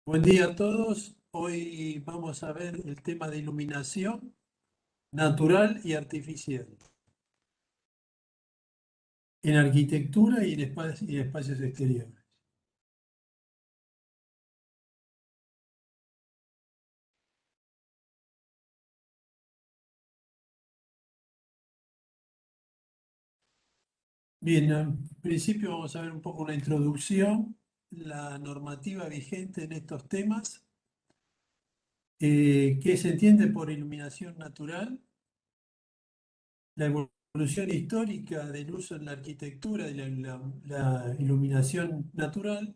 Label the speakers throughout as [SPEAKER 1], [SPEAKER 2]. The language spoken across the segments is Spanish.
[SPEAKER 1] Buen día a todos. Hoy vamos a ver el tema de iluminación natural y artificial en arquitectura y en espacios exteriores. Bien, en principio vamos a ver un poco una introducción, la normativa vigente en estos temas, qué se entiende por iluminación natural, la evolución histórica del uso en la arquitectura de la iluminación natural,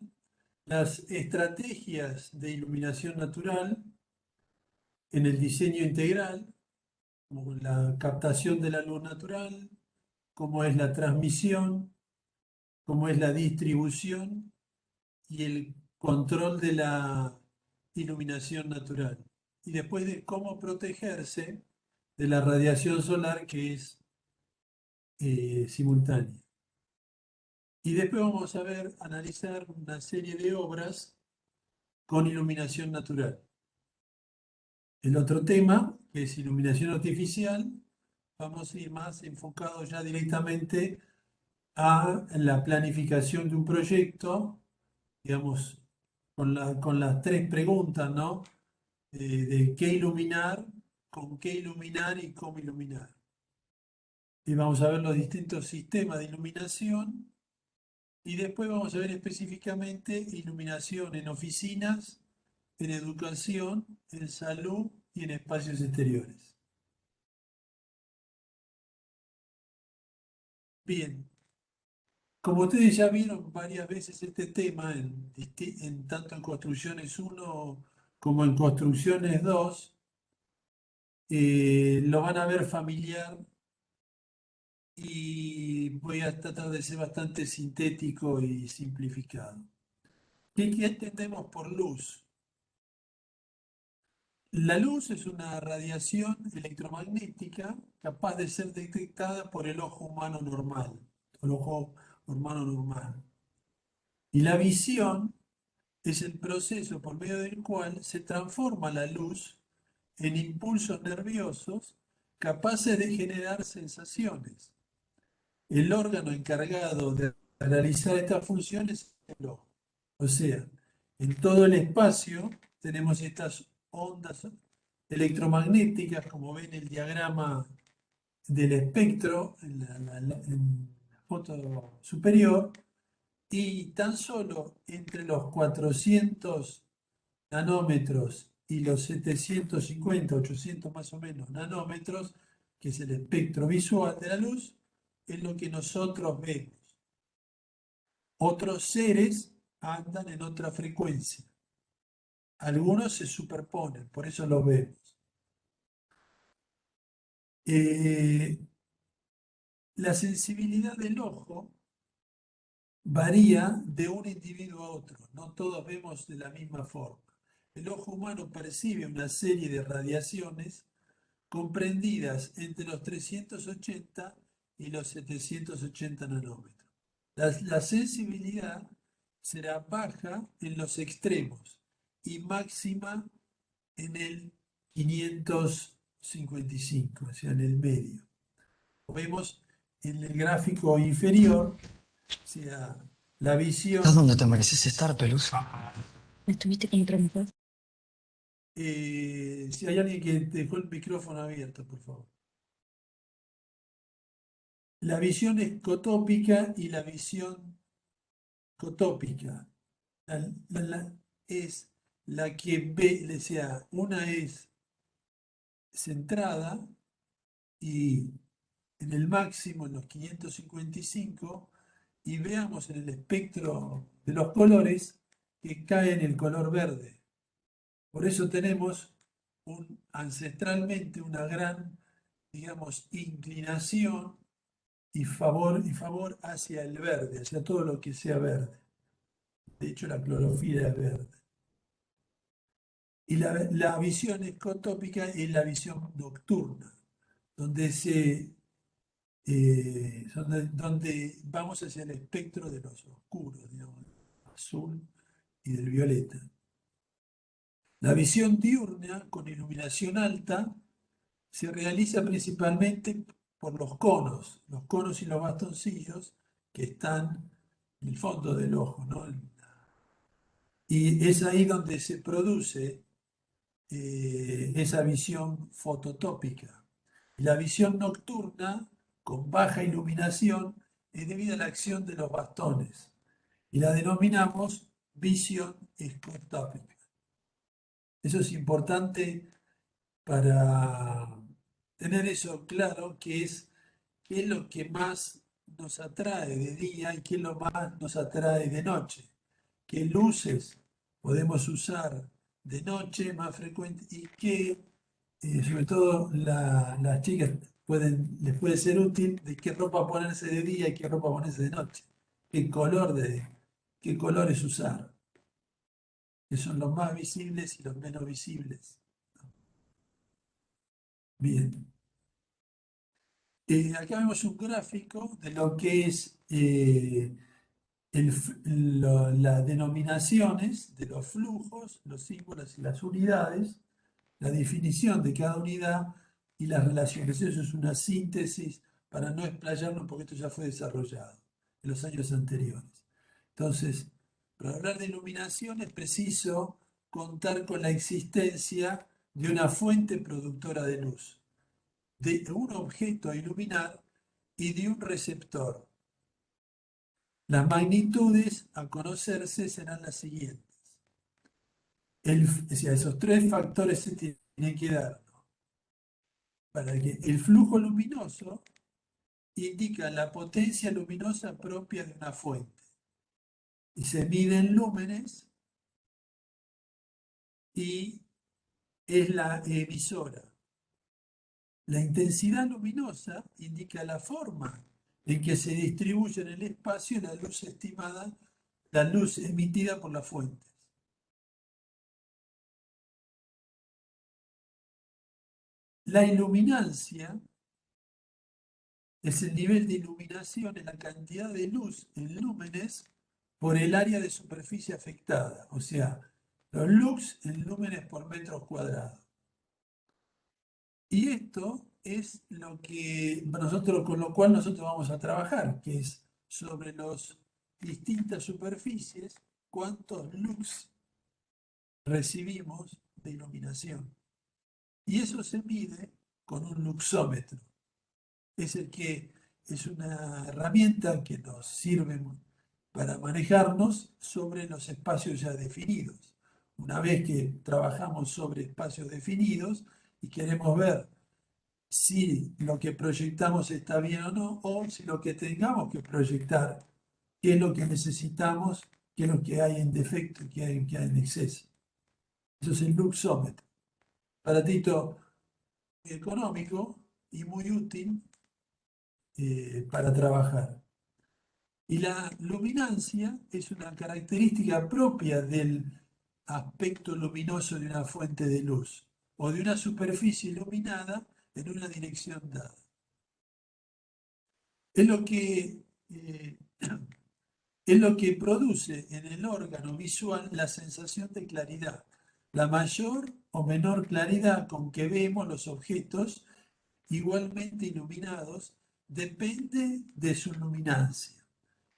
[SPEAKER 1] las estrategias de iluminación natural en el diseño integral, como la captación de la luz natural, cómo es la transmisión, cómo es la distribución y el control de la iluminación natural. Y después de cómo protegerse de la radiación solar que es simultánea. Y después vamos a ver, analizar una serie de obras con iluminación natural. El otro tema, que es iluminación artificial, vamos a ir más enfocados ya directamente a la planificación de un proyecto, digamos, con las tres preguntas, ¿no? De qué iluminar, con qué iluminar y cómo iluminar. Y vamos a ver los distintos sistemas de iluminación y después vamos a ver específicamente iluminación en oficinas, en educación, en salud y en espacios exteriores. Bien, como ustedes ya vieron varias veces este tema, tanto en Construcciones 1 como en Construcciones 2, lo van a ver familiar y voy a tratar de ser bastante sintético y simplificado. ¿Qué entendemos por luz? La luz es una radiación electromagnética capaz de ser detectada por el ojo humano normal, el ojo humano normal. Y la visión es el proceso por medio del cual se transforma la luz en impulsos nerviosos capaces de generar sensaciones. El órgano encargado de realizar estas funciones es el ojo. O sea, en todo el espacio tenemos estas ondas electromagnéticas, como ven el diagrama del espectro en la foto superior, y tan solo entre los 400 nanómetros y los 750, 800 más o menos nanómetros, que es el espectro visual de la luz, es lo que nosotros vemos. Otros seres andan en otra frecuencia. Algunos se superponen, por eso los vemos. Eh, la sensibilidad del ojo varía de un individuo a otro, no todos vemos de la misma forma. El ojo humano percibe una serie de radiaciones comprendidas entre los 380 y los 780 nanómetros. La sensibilidad será baja en los extremos y máxima en el 555, o sea, en el medio. Como vemos en el gráfico inferior, o sea, la
[SPEAKER 2] ¿Estás
[SPEAKER 1] visión.
[SPEAKER 2] donde te mereces estar, Pelusa?
[SPEAKER 3] ¿Me estuviste con trompas?
[SPEAKER 1] Si hay alguien que dejó el micrófono abierto, por favor. La visión escotópica y la visión cotópica. Es la que ve, o sea, una es centrada y en el máximo, en los 555, y veamos en el espectro de los colores que cae en el color verde. Por eso tenemos ancestralmente una gran, digamos, inclinación y favor hacia el verde, hacia todo lo que sea verde. De hecho, la clorofila es verde. Y la visión escotópica es la visión nocturna, donde, donde vamos hacia el espectro de los oscuros, digamos, azul y del violeta. La visión diurna con iluminación alta se realiza principalmente por los conos y los bastoncillos que están en el fondo del ojo, ¿no? Y es ahí donde se produce esa visión fototópica. La visión nocturna, con baja iluminación, es debido a la acción de los bastones y la denominamos visión escotópica. Eso es importante para tener eso claro, qué es lo que más nos atrae de día y qué es lo más nos atrae de noche. Qué luces podemos usar de noche más frecuente y qué, sobre todo las chicas les puede ser útil de qué ropa ponerse de día y qué ropa ponerse de noche. Qué colores usar, que son los más visibles y los menos visibles. Bien. Acá vemos un gráfico de lo que es las denominaciones de los flujos, los símbolos y las unidades, la definición de cada unidad y las relaciones. Eso es una síntesis para no explayarnos porque esto ya fue desarrollado en los años anteriores. Entonces, para hablar de iluminación es preciso contar con la existencia de una fuente productora de luz, de un objeto a iluminar y de un receptor. Las magnitudes a conocerse serán las siguientes. O sea, esos tres factores se tienen que dar, ¿no? Para que el flujo luminoso indica la potencia luminosa propia de una fuente y se mide en lúmenes y es la emisora. La intensidad luminosa indica la forma en que se distribuye en el espacio la luz estimada, la luz emitida por las fuentes. La iluminancia es el nivel de iluminación en la cantidad de luz en lúmenes por el área de superficie afectada, o sea, los lux en lúmenes por metros cuadrados. Y esto es lo que nosotros, con lo cual nosotros vamos a trabajar, que es sobre las distintas superficies, cuántos lux recibimos de iluminación. Y eso se mide con un luxómetro. Es una herramienta que nos sirve para manejarnos sobre los espacios ya definidos. Una vez que trabajamos sobre espacios definidos y queremos ver si lo que proyectamos está bien o no, o si lo que tengamos que proyectar, qué es lo que necesitamos, qué es lo que hay en defecto, qué hay en exceso. Eso es el luxómetro. Aparatito económico y muy útil para trabajar. Y la luminancia es una característica propia del aspecto luminoso de una fuente de luz o de una superficie iluminada en una dirección dada. Es lo que, eh, es lo que produce en el órgano visual la sensación de claridad, la mayor o menor claridad con que vemos los objetos igualmente iluminados depende de su luminancia.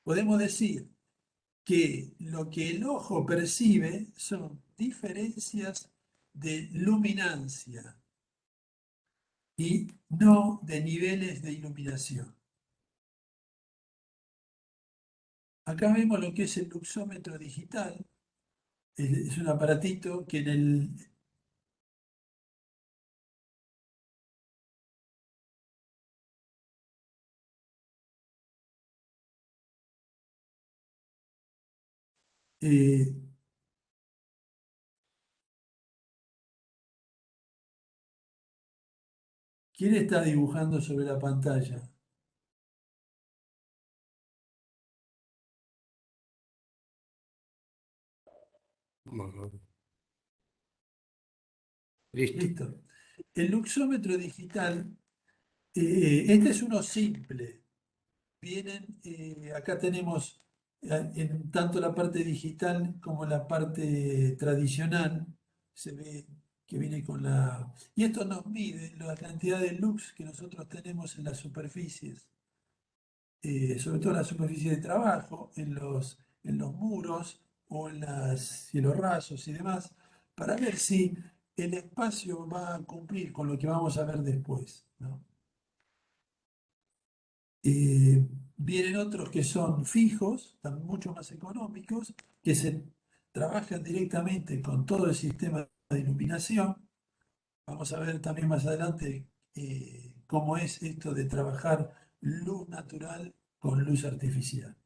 [SPEAKER 1] Podemos decir que lo que el ojo percibe son diferencias de luminancia y no de niveles de iluminación. Acá vemos lo que es el luxómetro digital. Es un aparatito que en el... eh, ¿quién está dibujando sobre la pantalla?
[SPEAKER 4] Bueno, listo.
[SPEAKER 1] Listo. El luxómetro digital, este es uno simple. Acá tenemos en tanto la parte digital como la parte tradicional, se ve que viene con la... Y esto nos mide la cantidad de lux que nosotros tenemos en las superficies, sobre todo en la superficie de trabajo, en los muros o en los cielos rasos y demás, para ver si el espacio va a cumplir con lo que vamos a ver después, ¿no? Eh, Vienen otros que son fijos, están mucho más económicos, que se trabajan directamente con todo el sistema de iluminación. Vamos a ver también más adelante cómo es esto de trabajar luz natural con luz artificial.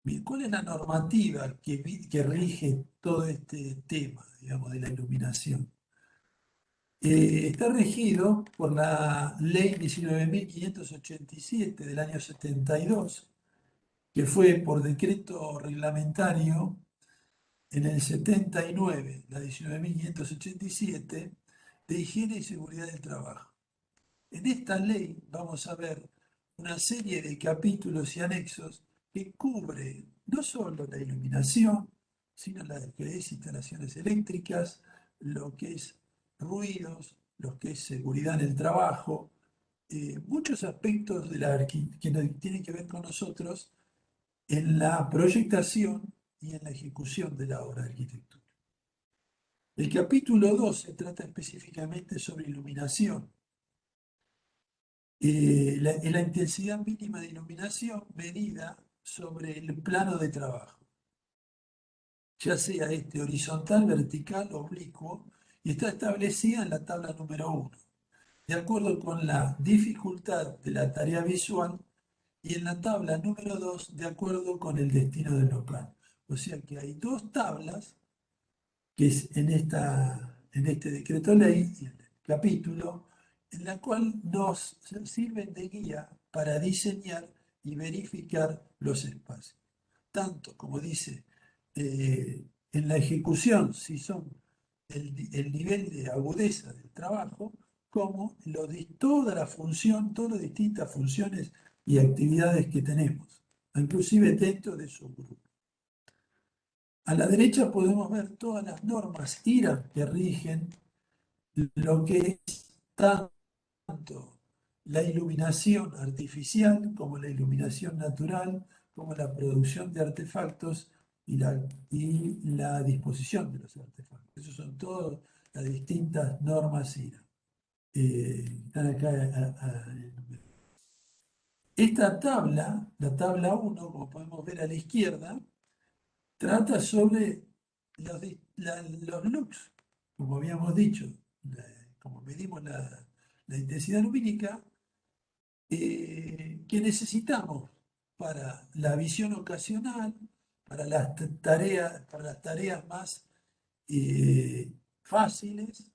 [SPEAKER 1] Bien, ¿cuál es la normativa que rige todo este tema, digamos, de la iluminación? Está regido por la Ley 19.587 del año 72, que fue por decreto reglamentario en el 79, la 19.587, de higiene y seguridad del trabajo. En esta ley vamos a ver una serie de capítulos y anexos que cubre no solo la iluminación, sino lo que es instalaciones eléctricas, lo que es ruidos, lo que es seguridad en el trabajo, muchos aspectos de que tienen que ver con nosotros en la proyectación y en la ejecución de la obra de arquitectura. El capítulo 12 trata específicamente sobre iluminación. La intensidad mínima de iluminación medida sobre el plano de trabajo, ya sea este horizontal, vertical o oblicuo, y está establecida en la tabla número 1, de acuerdo con la dificultad de la tarea visual, y en la tabla número 2, de acuerdo con el destino del local. O sea que hay dos tablas, que es en este decreto ley, el capítulo, en la cual nos sirven de guía para diseñar y verificar los espacios. Tanto, como dice, en la ejecución, si son el nivel de agudeza del trabajo, como toda la función, todas las distintas funciones y actividades que tenemos, inclusive dentro de su grupo. A la derecha podemos ver todas las normas IRA que rigen lo que es tanto la iluminación artificial como la iluminación natural, como la producción de artefactos y la disposición de los artefactos. Esas son todas las distintas normas IRA. Están acá. Esta tabla, la tabla 1, como podemos ver a la izquierda, trata sobre los lux, como habíamos dicho, como medimos la intensidad lumínica, que necesitamos para la visión ocasional, para las tareas más fáciles,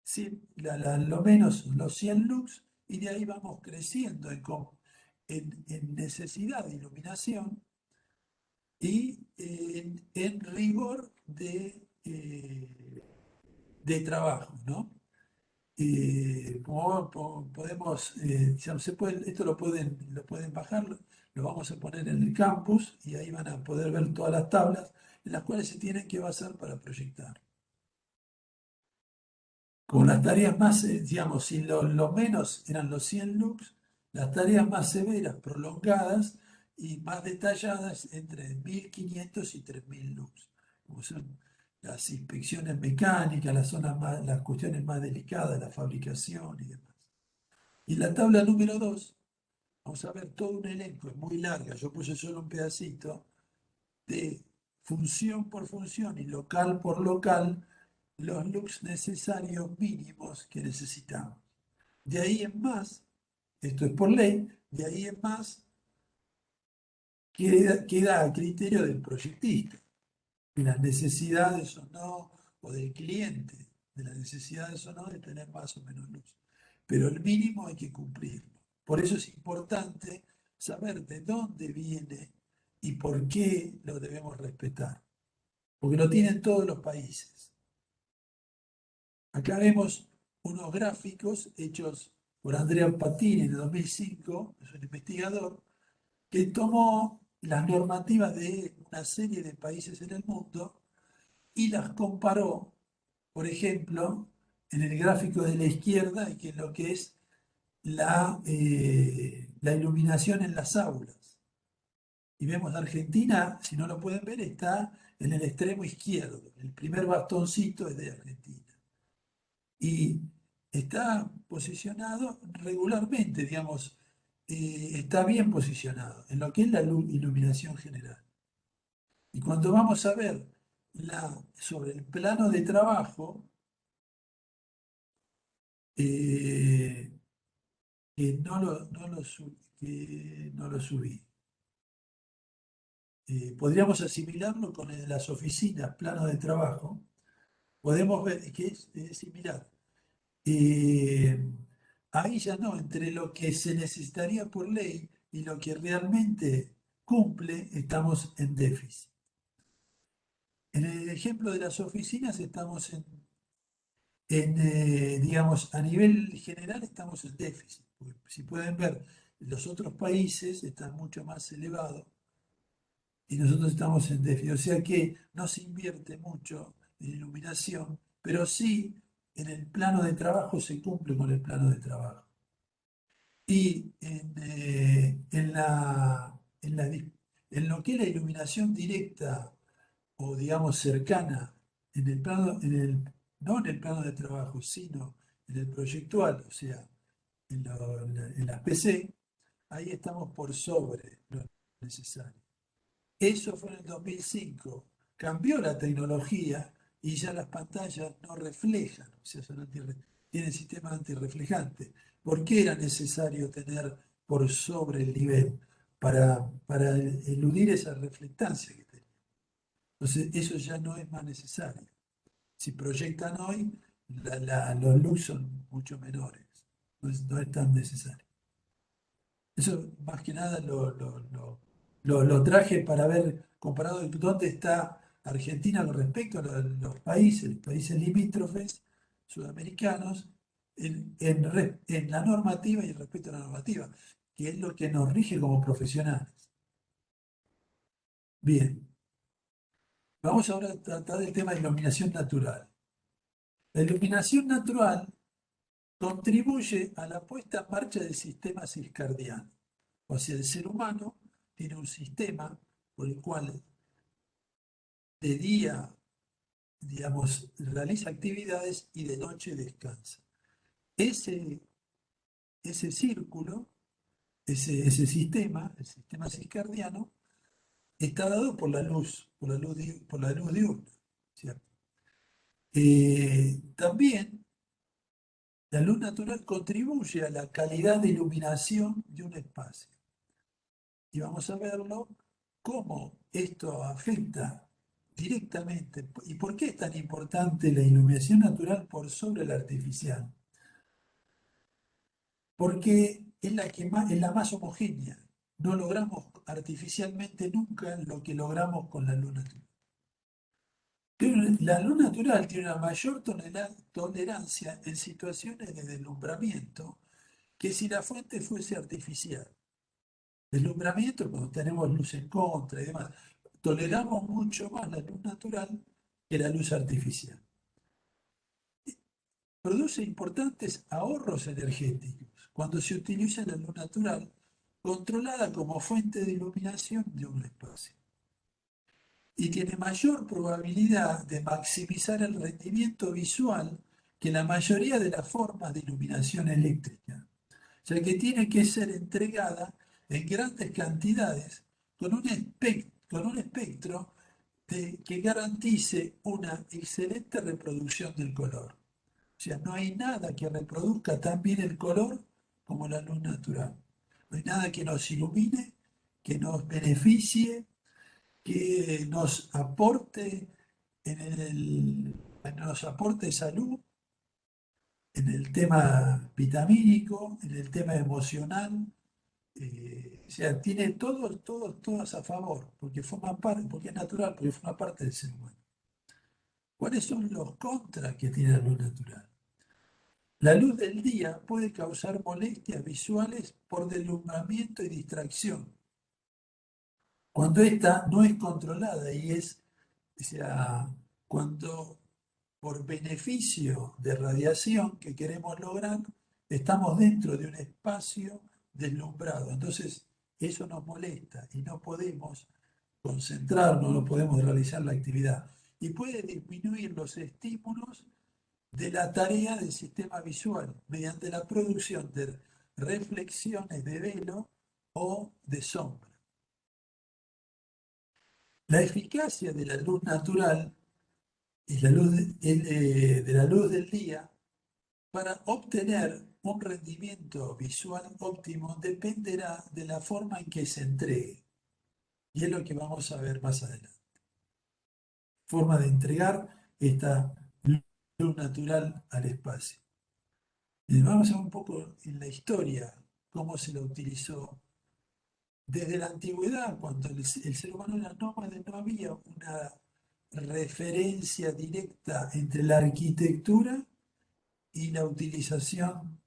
[SPEAKER 1] ¿sí? Lo menos los 100 lux, y de ahí vamos creciendo en necesidad de iluminación y en rigor de trabajo, ¿no? Como podemos, esto lo pueden bajar, lo vamos a poner en el campus y ahí van a poder ver todas las tablas en las cuales se tienen que basar para proyectar. Con las tareas más, digamos, si lo menos eran los 100 lux, las tareas más severas, prolongadas y más detalladas entre 1500 y 3000 lux, como son las inspecciones mecánicas, las cuestiones más delicadas, la fabricación y demás. Y en la tabla número 2 vamos a ver todo un elenco, es muy larga, yo puse solo un pedacito, de función por función y local por local, los lux necesarios mínimos que necesitamos. De ahí en más, esto es por ley, de ahí en más queda a criterio del proyectista, de las necesidades o no, o del cliente, de las necesidades o no de tener más o menos luz. Pero el mínimo hay que cumplirlo. Por eso es importante saber de dónde viene y por qué lo debemos respetar. Porque lo tienen todos los países. Acá vemos unos gráficos hechos por Andrea Patini en el 2005, es un investigador, que tomó las normativas de una serie de países en el mundo y las comparó, por ejemplo, en el gráfico de la izquierda, que es lo que es la iluminación en las aulas. Y vemos Argentina, si no lo pueden ver, está en el extremo izquierdo. El primer bastoncito es de Argentina. Y está posicionado regularmente, digamos, está bien posicionado en lo que es la iluminación general. Y cuando vamos a ver sobre el plano de trabajo, eh, que no lo subí. Podríamos asimilarlo con el de las oficinas, plano de trabajo. Podemos ver que es similar. Eh, Ahí ya no, entre lo que se necesitaría por ley y lo que realmente cumple, estamos en déficit. En el ejemplo de las oficinas estamos digamos, a nivel general estamos en déficit. Porque si pueden ver, los otros países están mucho más elevados y nosotros estamos en déficit. O sea que no se invierte mucho en iluminación, pero sí en el plano de trabajo se cumple con el plano de trabajo. Y en lo que es la iluminación directa o digamos cercana, en el plano, no en el plano de trabajo, sino en el proyectual, o sea, en las PC, ahí estamos por sobre lo necesario. Eso fue en el 2005. Cambió la tecnología y ya las pantallas no reflejan, o sea, tienen sistema antirreflejante. ¿Por qué era necesario tener por sobre el nivel? Para eludir esa reflectancia que tenía. Entonces, eso ya no es más necesario. Si proyectan hoy, los luz son mucho menores. No es tan necesario. Eso más que nada lo traje para ver, comparado dónde está Argentina con respecto a los países limítrofes sudamericanos, en la normativa y respecto a la normativa, que es lo que nos rige como profesionales. Bien, vamos ahora a tratar del tema de iluminación natural. La iluminación natural contribuye a la puesta en marcha del sistema circadiano. O sea, el ser humano tiene un sistema por el cual de día, digamos, realiza actividades y de noche descansa. Ese, ese círculo, ese sistema, el sistema circadiano, está dado por la luz, por la luz diurna, ¿cierto? También la luz natural contribuye a la calidad de iluminación de un espacio. Y vamos a verlo cómo esto afecta directamente. ¿Y por qué es tan importante la iluminación natural por sobre la artificial? Porque es la más homogénea. No logramos artificialmente nunca lo que logramos con la luz natural. La luz natural tiene una mayor tolerancia en situaciones de deslumbramiento que si la fuente fuese artificial. Deslumbramiento cuando tenemos luz en contra y demás. Toleramos mucho más la luz natural que la luz artificial. Produce importantes ahorros energéticos cuando se utiliza la luz natural controlada como fuente de iluminación de un espacio. Y tiene mayor probabilidad de maximizar el rendimiento visual que la mayoría de las formas de iluminación eléctrica, ya que tiene que ser entregada en grandes cantidades con un espectro que garantice una excelente reproducción del color. O sea, no hay nada que reproduzca tan bien el color como la luz natural. No hay nada que nos ilumine, que nos beneficie, que nos aporte nos aporte salud en el tema vitamínico, en el tema emocional. O sea, tiene todas a favor, porque forma parte, porque es natural, porque forma parte del ser humano. ¿Cuáles son los contras que tiene la luz natural? La luz del día puede causar molestias visuales por deslumbramiento y distracción, cuando esta no es controlada y es, o sea, cuando por beneficio de radiación que queremos lograr, estamos dentro de un espacio deslumbrado. Entonces, eso nos molesta y no podemos concentrarnos, no podemos realizar la actividad. Y puede disminuir los estímulos de la tarea del sistema visual mediante la producción de reflexiones de velo o de sombra. La eficacia de la luz natural y la luz de la luz del día para obtener un rendimiento visual óptimo dependerá de la forma en que se entregue. Y es lo que vamos a ver más adelante. Forma de entregar esta luz natural al espacio. Y vamos a ver un poco en la historia cómo se lo utilizó. Desde la antigüedad, cuando el ser humano era nómade, no había una referencia directa entre la arquitectura y la utilización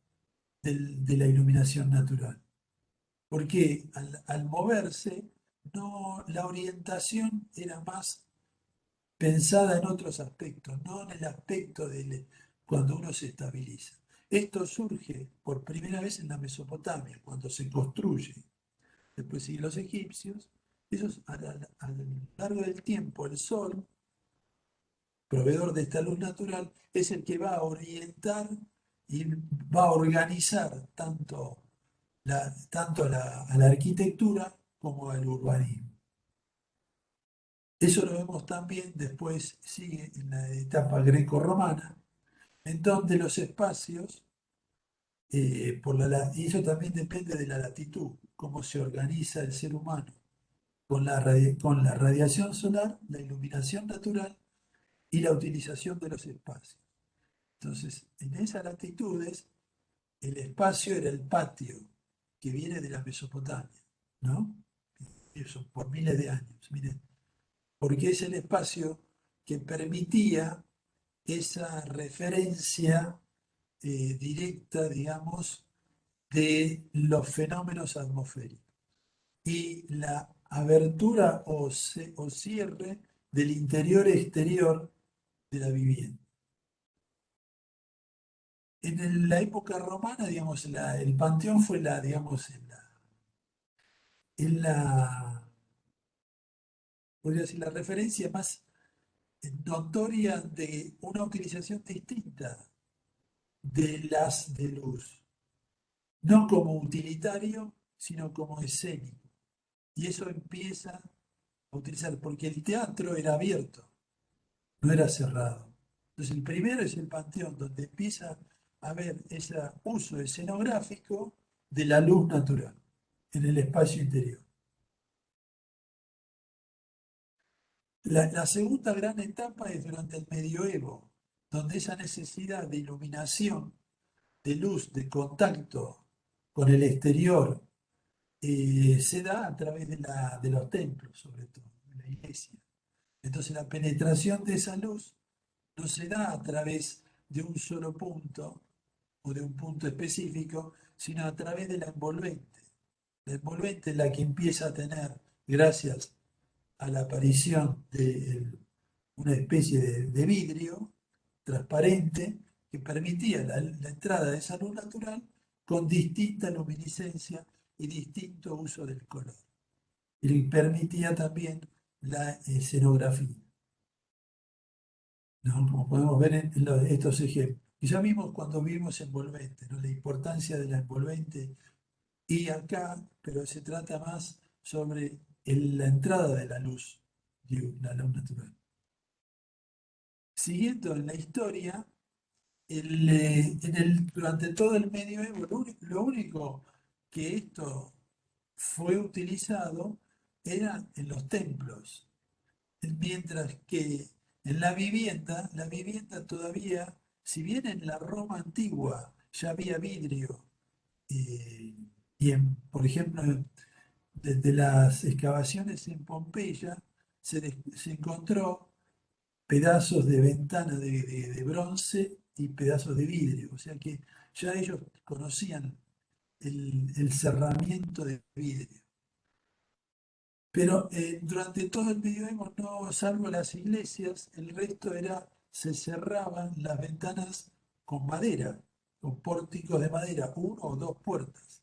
[SPEAKER 1] de la iluminación natural. Porque al moverse, no, la orientación era más pensada en otros aspectos, no en el aspecto de cuando uno se estabiliza. Esto surge por primera vez en la Mesopotamia, cuando se construye. Después siguen los egipcios. Ellos, a lo largo del tiempo, el sol, proveedor de esta luz natural, es el que va a orientar y va a organizar tanto a la arquitectura como al urbanismo. Eso lo vemos también después, sigue en la etapa greco-romana, en donde los espacios, y eso también depende de la latitud, cómo se organiza el ser humano, con la radiación solar, la iluminación natural y la utilización de los espacios. Entonces, en esas latitudes, el espacio era el patio, que viene de la Mesopotamia, ¿no? Eso, por miles de años, miren, porque es el espacio que permitía esa referencia directa, digamos, de los fenómenos atmosféricos y la abertura o cierre del interior-exterior de la vivienda. En la época romana, digamos, el panteón fue digamos, podría decir, la referencia más notoria de una utilización distinta de las de luz, no como utilitario, sino como escénico. Y eso empieza a utilizar, porque el teatro era abierto, no era cerrado. Entonces el primero es el panteón, donde empieza a haber ese uso escenográfico de la luz natural en el espacio interior. La segunda gran etapa es durante el medioevo, donde esa necesidad de iluminación, de luz, de contacto con el exterior, se da a través de los templos, sobre todo, de la iglesia. Entonces la penetración de esa luz no se da a través de un solo punto o de un punto específico, sino a través de la envolvente. La envolvente es la que empieza a tener, gracias a la aparición de una especie de vidrio transparente que permitía la entrada de esa luz natural con distinta luminiscencia y distinto uso del color. Y permitía también la escenografía, ¿no? Como podemos ver en estos ejemplos. Y ya vimos cuando vimos envolvente, ¿no? La importancia de la envolvente y acá, pero se trata más sobre la entrada de la luz natural. Siguiendo en la historia, durante todo el medioevo, lo único que esto fue utilizado era en los templos, mientras que en la vivienda todavía, si bien en la Roma antigua ya había vidrio, eh, por ejemplo, desde las excavaciones en Pompeya se encontró pedazos de ventana de bronce y pedazos de vidrio. O sea que ya ellos conocían el cerramiento de vidrio. Pero durante todo el medioevo, no, salvo las iglesias, el resto se cerraban las ventanas con madera, con pórticos de madera, uno o dos puertas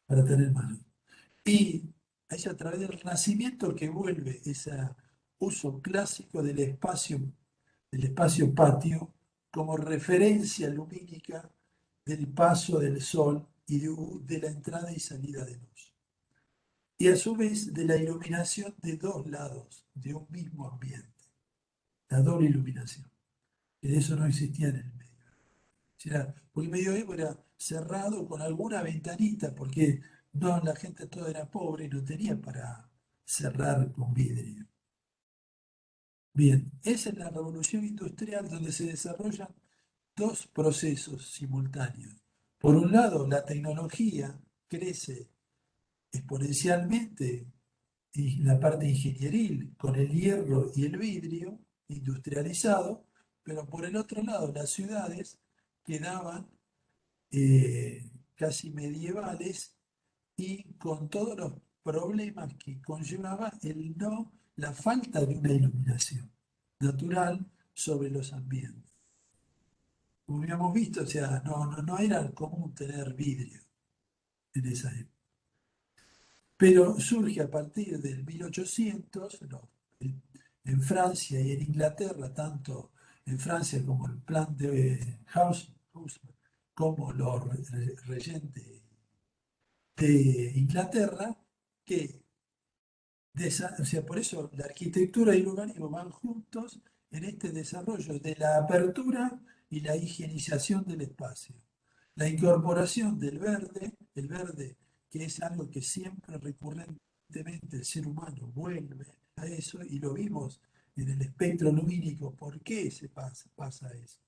[SPEAKER 1] para tener más luz. Y es a través del Renacimiento que vuelve ese uso clásico del espacio patio como referencia lumínica del paso del sol y de la entrada y salida de luz. Y a su vez de la iluminación de dos lados de un mismo ambiente, la doble iluminación, que de eso no existía en el medio. Porque el medioevo era cerrado con alguna ventanita, porque no, la gente toda era pobre y no tenía para cerrar con vidrio. Bien, esa es la revolución industrial donde se desarrollan dos procesos simultáneos. Por un lado, la tecnología crece exponencialmente y la parte ingenieril con el hierro y el vidrio industrializado, pero por el otro lado, las ciudades quedaban casi medievales y con todos los problemas que conllevaba la falta de una iluminación natural sobre los ambientes. Como habíamos visto, o sea, no era común tener vidrio en esa época. Pero surge a partir del 1800, en Francia y en Inglaterra, tanto en Francia como el plan de Haussmann, como los regentes de Inglaterra, que o sea, por eso la arquitectura y el urbanismo van juntos en este desarrollo de la apertura y la higienización del espacio. La incorporación del verde, el verde que es algo que siempre recurrentemente el ser humano vuelve a eso y lo vimos en el espectro lumínico, ¿por qué pasa eso?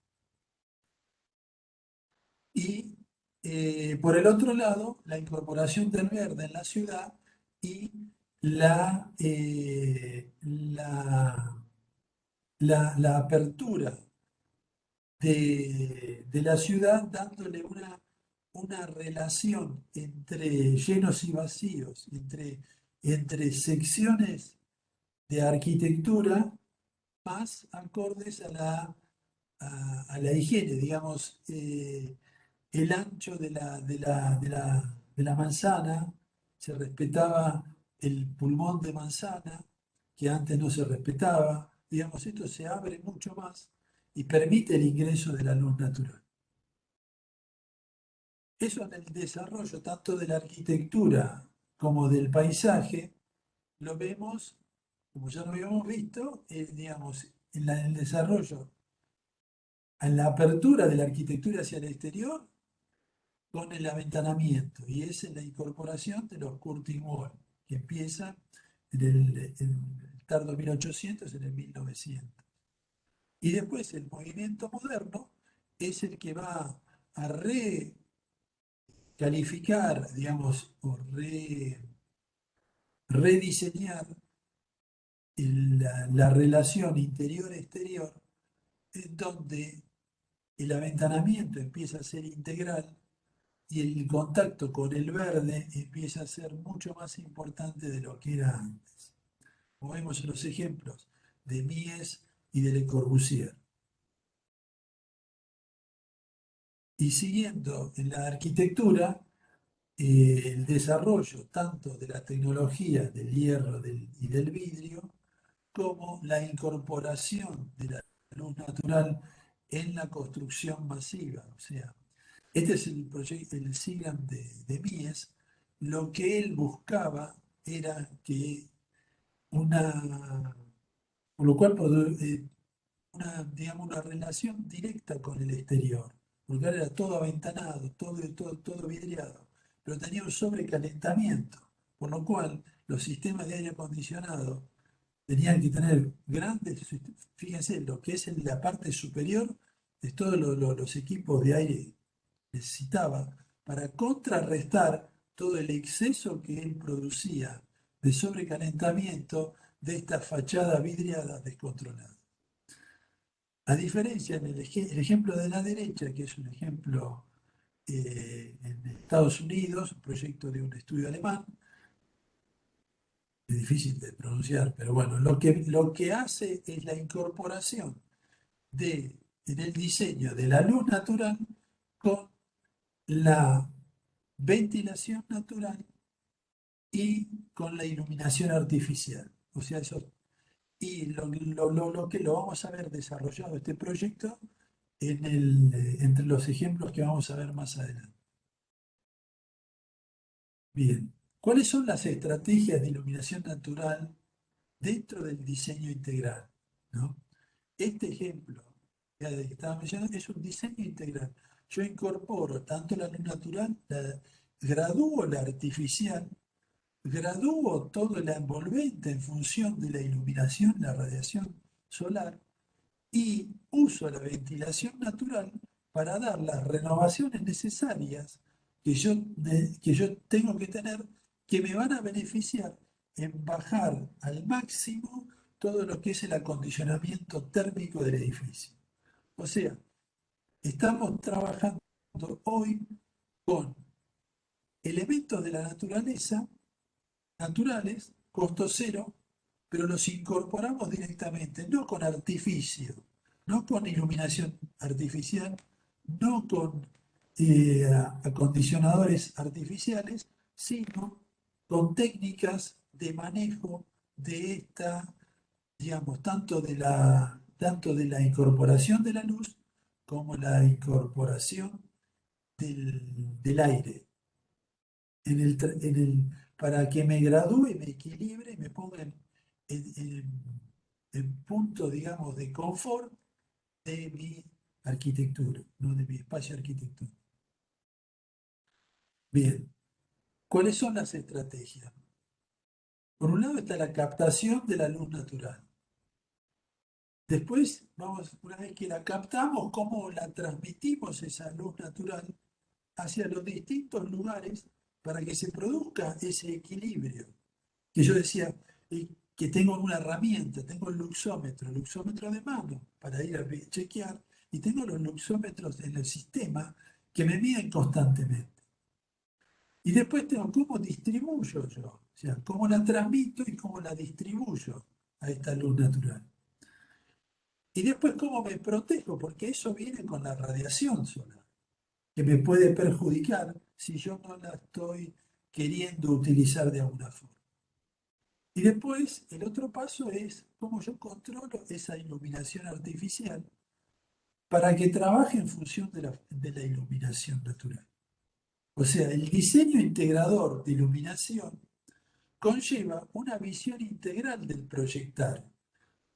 [SPEAKER 1] Y por el otro lado, la incorporación del verde en la ciudad y la apertura de la ciudad dándole una relación entre llenos y vacíos, entre secciones de arquitectura más acordes a la higiene, digamos, el ancho de la manzana, se respetaba el pulmón de manzana, que antes no se respetaba, digamos, esto se abre mucho más y permite el ingreso de la luz natural. Eso en el desarrollo tanto de la arquitectura como del paisaje, lo vemos, como ya lo habíamos visto, digamos, en el desarrollo, en la apertura de la arquitectura hacia el exterior con el aventanamiento, y es en la incorporación de los curtain wall, que empiezan en el tardo 1800, en el 1900. Y después el movimiento moderno es el que va a recalificar, digamos, o rediseñar la relación interior-exterior, en donde el aventanamiento empieza a ser integral y el contacto con el verde empieza a ser mucho más importante de lo que era antes. Como vemos en los ejemplos de Mies y de Le Corbusier. Y siguiendo en la arquitectura, el desarrollo tanto de la tecnología del hierro y del vidrio, como la incorporación de la luz natural en la construcción masiva. O sea, este es el SIGAM de Mies. Lo que él buscaba era que por lo cual digamos, una relación directa con el exterior, porque ahora era todo aventanado, todo vidriado, pero tenía un sobrecalentamiento, por lo cual los sistemas de aire acondicionado tenían que tener grandes, fíjense, lo que es en la parte superior de todos los equipos de aire necesitaba para contrarrestar todo el exceso que él producía de sobrecalentamiento de esta fachada vidriada descontrolada. A diferencia, el ejemplo de la derecha, que es un ejemplo en Estados Unidos, un proyecto de un estudio alemán, es difícil de pronunciar, pero bueno, lo que hace es la incorporación en el diseño de la luz natural con la ventilación natural y con la iluminación artificial. O sea, eso, y lo que lo vamos a ver desarrollado este proyecto entre los ejemplos que vamos a ver más adelante. Bien, ¿cuáles son las estrategias de iluminación natural dentro del diseño integral? ¿No? Este ejemplo que estaba mencionando es un diseño integral. Yo incorporo tanto la luz natural, gradúo la artificial, gradúo todo la envolvente en función de la iluminación, la radiación solar, y uso la ventilación natural para dar las renovaciones necesarias que yo tengo que tener, que me van a beneficiar en bajar al máximo todo lo que es el acondicionamiento térmico del edificio. O sea, estamos trabajando hoy con elementos de la naturaleza, naturales, costo cero, pero los incorporamos directamente, no con artificio, no con iluminación artificial, no con acondicionadores artificiales, sino con técnicas de manejo de esta, digamos, tanto de la incorporación de la luz como la incorporación del aire para que me gradúe, me equilibre y me ponga en punto, digamos, de confort de mi arquitectura, ¿no? De mi espacio arquitectónico. Bien, ¿cuáles son las estrategias? Por un lado está la captación de la luz natural. Después, una vez que la captamos, ¿cómo la transmitimos esa luz natural hacia los distintos lugares para que se produzca ese equilibrio? Que yo decía, que tengo una herramienta, tengo el luxómetro de mano para ir a chequear, y tengo los luxómetros en el sistema que me miden constantemente. Y después tengo cómo distribuyo yo, o sea, cómo la transmito y cómo la distribuyo a esta luz natural. Y después cómo me protejo, porque eso viene con la radiación solar, que me puede perjudicar si yo no la estoy queriendo utilizar de alguna forma. Y después, el otro paso es cómo yo controlo esa iluminación artificial para que trabaje en función de la iluminación natural. O sea, el diseño integrador de iluminación conlleva una visión integral del proyectar,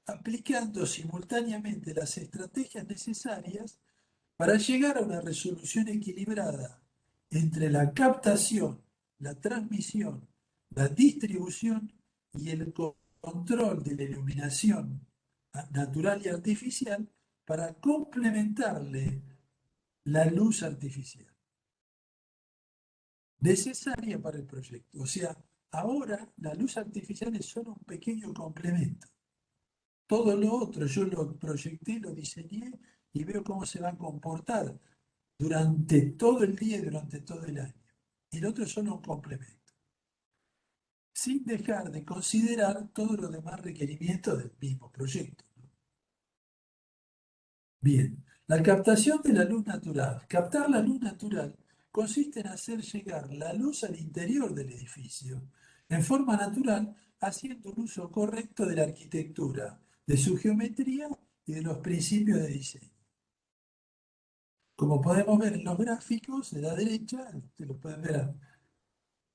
[SPEAKER 1] aplicando simultáneamente las estrategias necesarias para llegar a una resolución equilibrada entre la captación, la transmisión, la distribución y el control de la iluminación natural y artificial para complementarle la luz artificial necesaria para el proyecto. O sea, ahora la luz artificial es solo un pequeño complemento. Todo lo otro yo lo proyecté, lo diseñé y veo cómo se va a comportar durante todo el día y durante todo el año. Y el otro es solo un complemento, sin dejar de considerar todos los demás requerimientos del mismo proyecto. Bien, la captación de la luz natural. Captar la luz natural consiste en hacer llegar la luz al interior del edificio en forma natural, haciendo un uso correcto de la arquitectura, de su geometría y de los principios de diseño. Como podemos ver en los gráficos de la derecha, ustedes lo pueden ver,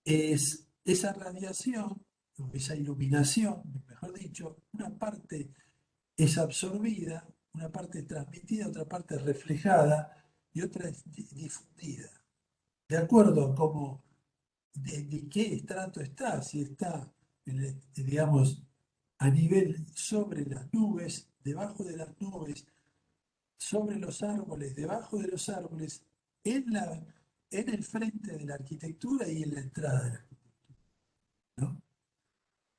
[SPEAKER 1] es esa radiación, o esa iluminación, mejor dicho, una parte es absorbida, una parte es transmitida, otra parte es reflejada y otra es difundida. De acuerdo a cómo, de qué estrato está, si está, digamos, a nivel sobre las nubes, debajo de las nubes, sobre los árboles, debajo de los árboles, en el frente de la arquitectura y en la entrada de la arquitectura, ¿no?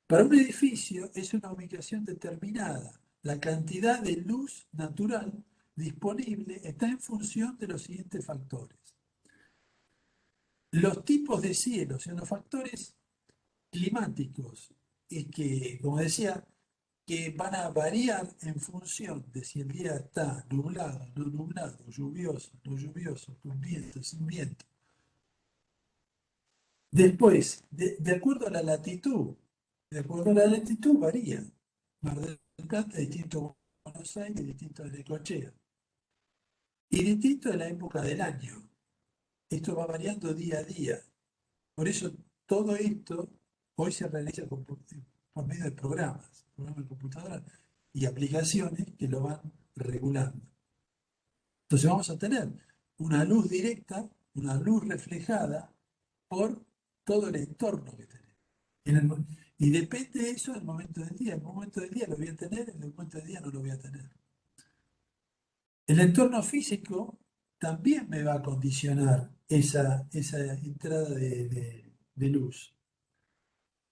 [SPEAKER 1] Para un edificio es una ubicación determinada. La cantidad de luz natural disponible está en función de los siguientes factores. Los tipos de cielos, en los factores climáticos es que, como decía, que van a variar en función de si el día está nublado, no nublado, lluvioso, no lluvioso, con viento, sin viento. Después, de acuerdo a la latitud, de acuerdo a la latitud varía. Mar del Plata es distinto a Buenos Aires, distinto a Necochea. Y distinto a la época del año. Esto va variando día a día. Por eso todo esto hoy se realiza por medio de programas de computadora y aplicaciones que lo van regulando. Entonces vamos a tener una luz directa, una luz reflejada por todo el entorno que tenemos. Y depende de eso del momento del día. En el momento del día lo voy a tener, en el momento del día no lo voy a tener. El entorno físico también me va a condicionar esa entrada de luz.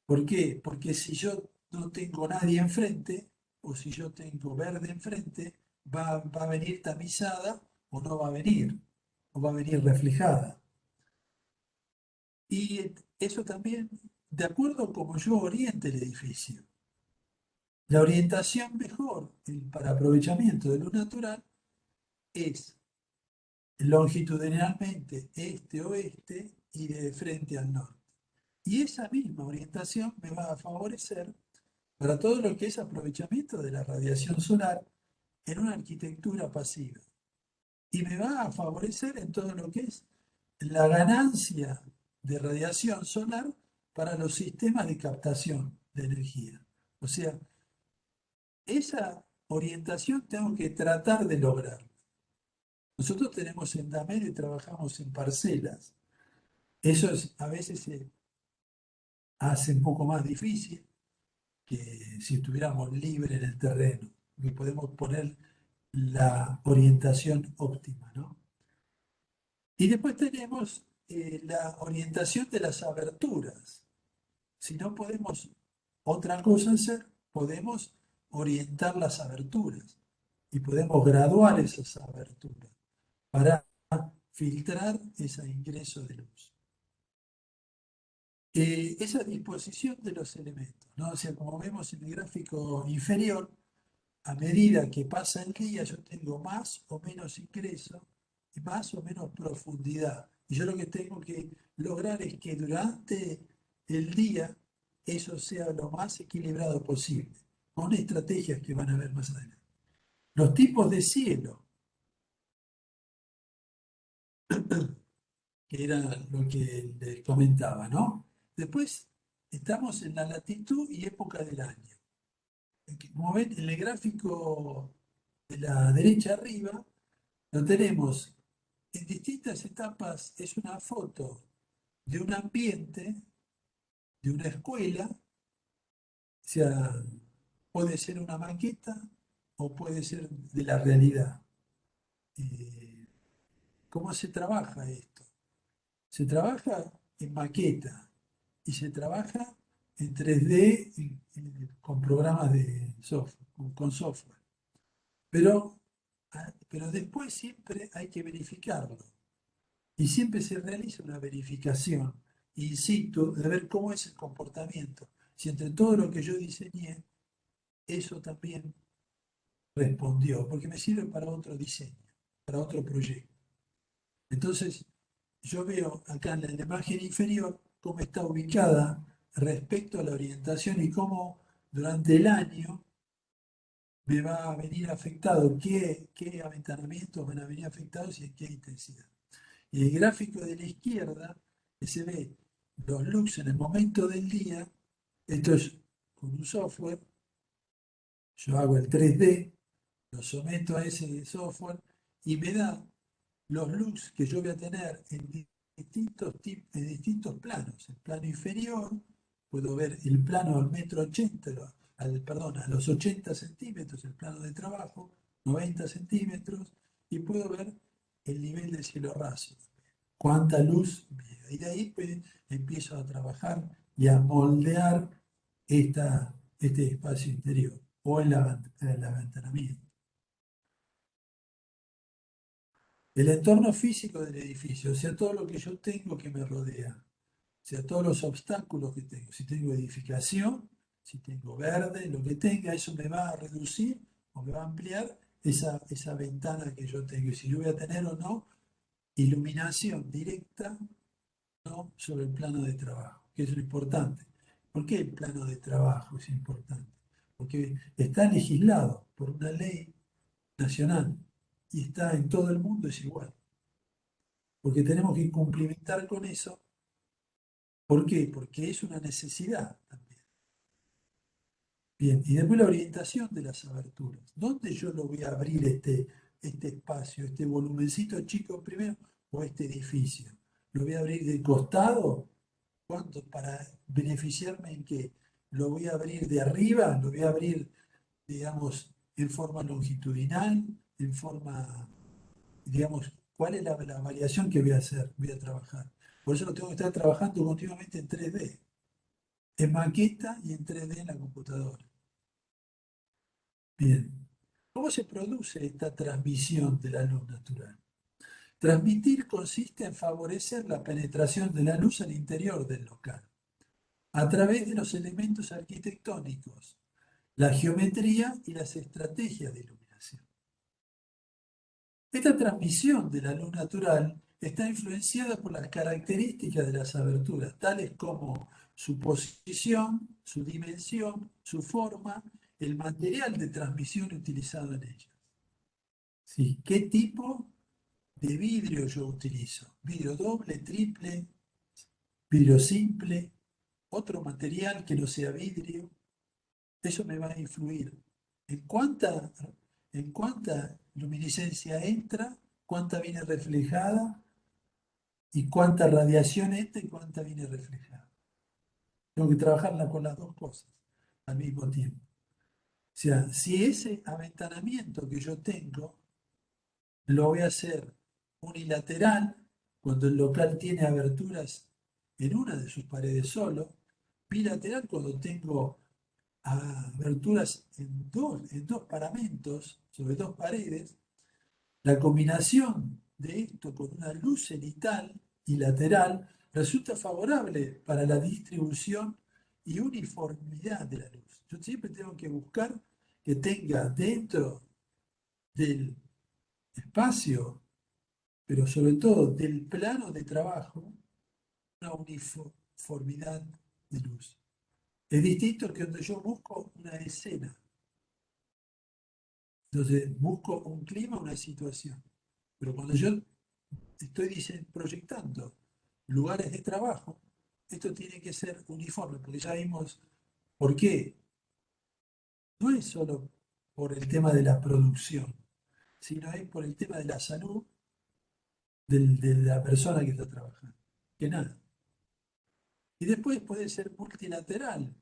[SPEAKER 1] ¿Por qué? Porque si yo no tengo nadie enfrente, o si yo tengo verde enfrente, va a venir tamizada o no va a venir, o va a venir reflejada. Y eso también, de acuerdo a cómo yo oriente el edificio. La orientación mejor para aprovechamiento de luz natural es longitudinalmente este-oeste y de frente al norte. Y esa misma orientación me va a favorecer para todo lo que es aprovechamiento de la radiación solar en una arquitectura pasiva. Y me va a favorecer en todo lo que es la ganancia de radiación solar para los sistemas de captación de energía. O sea, esa orientación tengo que tratar de lograr. Nosotros tenemos endamero y trabajamos en parcelas. A veces se hace un poco más difícil que si estuviéramos libres en el terreno, que podemos poner la orientación óptima, ¿no? Y después tenemos la orientación de las aberturas. Si no podemos otra cosa hacer, podemos orientar las aberturas y podemos graduar esas aberturas para filtrar ese ingreso de luz. Esa disposición de los elementos, ¿no? O sea, como vemos en el gráfico inferior, a medida que pasa el día, yo tengo más o menos ingreso y más o menos profundidad. Y yo lo que tengo que lograr es que durante el día eso sea lo más equilibrado posible, con estrategias que van a ver más adelante. Los tipos de cielo, que era lo que les comentaba, ¿no? Después estamos en la latitud y época del año. Como ven, en el gráfico de la derecha arriba, lo tenemos en distintas etapas. Es una foto de un ambiente, de una escuela, o sea, puede ser una maqueta o puede ser de la realidad. Eh, ¿Cómo se trabaja esto? Se trabaja en maqueta y se trabaja en 3D con programas de software, con software. Pero después siempre hay que verificarlo. Y siempre se realiza una verificación in situ de ver cómo es el comportamiento. Si entre todo lo que yo diseñé, eso también respondió, porque me sirve para otro diseño, para otro proyecto. Entonces, yo veo acá en la imagen inferior cómo está ubicada respecto a la orientación y cómo durante el año me va a venir afectado, qué aventanamientos van a venir afectados y en qué intensidad. Y el gráfico de la izquierda, que se ve los looks en el momento del día, esto es con un software, yo hago el 3D, lo someto a ese software y me da los looks que yo voy a tener en distintos planos. El plano inferior, puedo ver el plano al metro 80, perdón, a los 80 centímetros, el plano de trabajo, 90 centímetros, y puedo ver el nivel del cielo raso. Cuánta luz llega. Y de ahí pues, empiezo a trabajar y a moldear este espacio interior o el aventanamiento. El entorno físico del edificio, o sea, todo lo que yo tengo que me rodea, o sea, todos los obstáculos que tengo. Si tengo edificación, Si tengo verde, lo que tenga, eso me va a reducir o me va a ampliar esa ventana que yo tengo. Y si yo voy a tener o no iluminación directa, no sobre el plano de trabajo, que es lo importante. ¿Por qué el plano de trabajo es importante? Porque está legislado por una ley nacional y está en todo el mundo, es igual. Porque tenemos que cumplimentar con eso. ¿Por qué? Porque es una necesidad también. Bien, y después la orientación de las aberturas. ¿Dónde yo lo voy a abrir este espacio, este volumencito chico primero o este edificio? ¿Lo voy a abrir de costado? ¿Cuánto? ¿Para beneficiarme en qué? ¿Lo voy a abrir de arriba? ¿Lo voy a abrir, digamos, en forma longitudinal? ¿En forma, digamos, cuál es la variación que voy a hacer? Voy a trabajar. Por eso lo tengo que estar trabajando continuamente en 3D, en maqueta y en 3D en la computadora. Bien. ¿Cómo se produce esta transmisión de la luz natural? Transmitir consiste en favorecer la penetración de la luz al interior del local, a través de los elementos arquitectónicos, la geometría y las estrategias de iluminación. Esta transmisión de la luz natural está influenciada por las características de las aberturas, tales como su posición, su dimensión, su forma, el material de transmisión utilizado en ellas. ¿Sí? ¿Qué tipo de vidrio yo utilizo? ¿Vidrio doble, triple, vidrio simple, otro material que no sea vidrio? Eso me va a influir en cuánta luminiscencia entra, cuánta viene reflejada y cuánta radiación entra y cuánta viene reflejada. Tengo que trabajarla con las dos cosas al mismo tiempo. O sea, si ese aventanamiento que yo tengo lo voy a hacer unilateral, cuando el local tiene aberturas en una de sus paredes solo, bilateral cuando tengo aberturas en dos paramentos, sobre dos paredes. La combinación de esto con una luz cenital y lateral resulta favorable para la distribución y uniformidad de la luz. Yo siempre tengo que buscar que tenga dentro del espacio, pero sobre todo del plano de trabajo, una uniformidad de luz. Es distinto que donde yo busco una escena. Entonces busco un clima, una situación. Pero cuando yo estoy proyectando lugares de trabajo, esto tiene que ser uniforme, porque ya vimos por qué. No es solo por el tema de la producción, sino es por el tema de la salud de la persona que está trabajando. Que nada. Y después puede ser multilateral.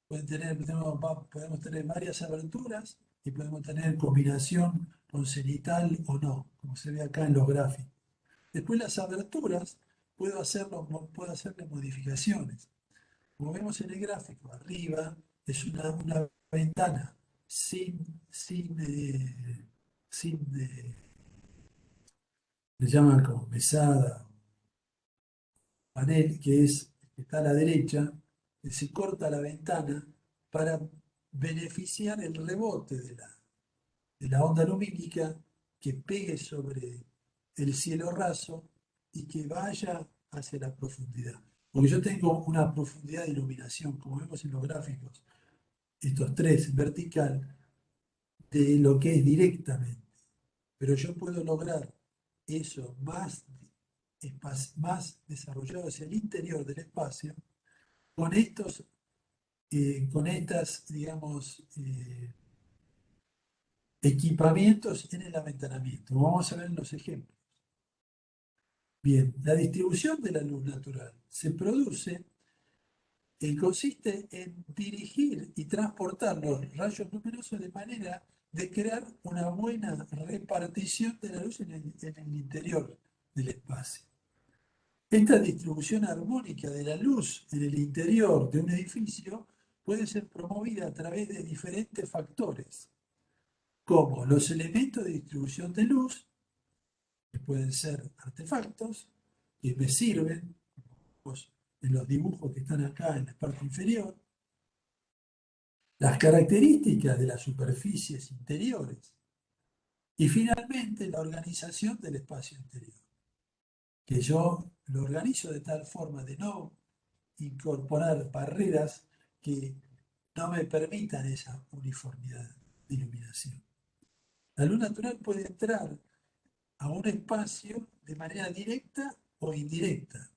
[SPEAKER 1] Podemos tener varias aberturas y podemos tener combinación con cenital o no, como se ve acá en los gráficos. Después las aberturas puedo hacerle modificaciones. Como vemos en el gráfico, arriba es una ventana sin, le llaman como mesada, panel, que está a la derecha, que se corta la ventana para beneficiar el rebote de la onda lumínica que pegue sobre el cielo raso y que vaya hacia la profundidad. Porque yo tengo una profundidad de iluminación, como vemos en los gráficos, estos tres vertical, de lo que es directamente. Pero yo puedo lograr eso más desarrollado hacia el interior del espacio con con estas, digamos, equipamientos en el aventanamiento. Vamos a ver los ejemplos. Bien, la distribución de la luz natural se produce y consiste en dirigir y transportar los rayos luminosos de manera de crear una buena repartición de la luz en el interior del espacio. Esta distribución armónica de la luz en el interior de un edificio puede ser promovida a través de diferentes factores, como los elementos de distribución de luz, que pueden ser artefactos, que me sirven, pues, en los dibujos que están acá en la parte inferior, las características de las superficies interiores y finalmente la organización del espacio interior, que yo lo organizo de tal forma de no incorporar barreras que no me permitan esa uniformidad de iluminación. La luz natural puede entrar a un espacio de manera directa o indirecta,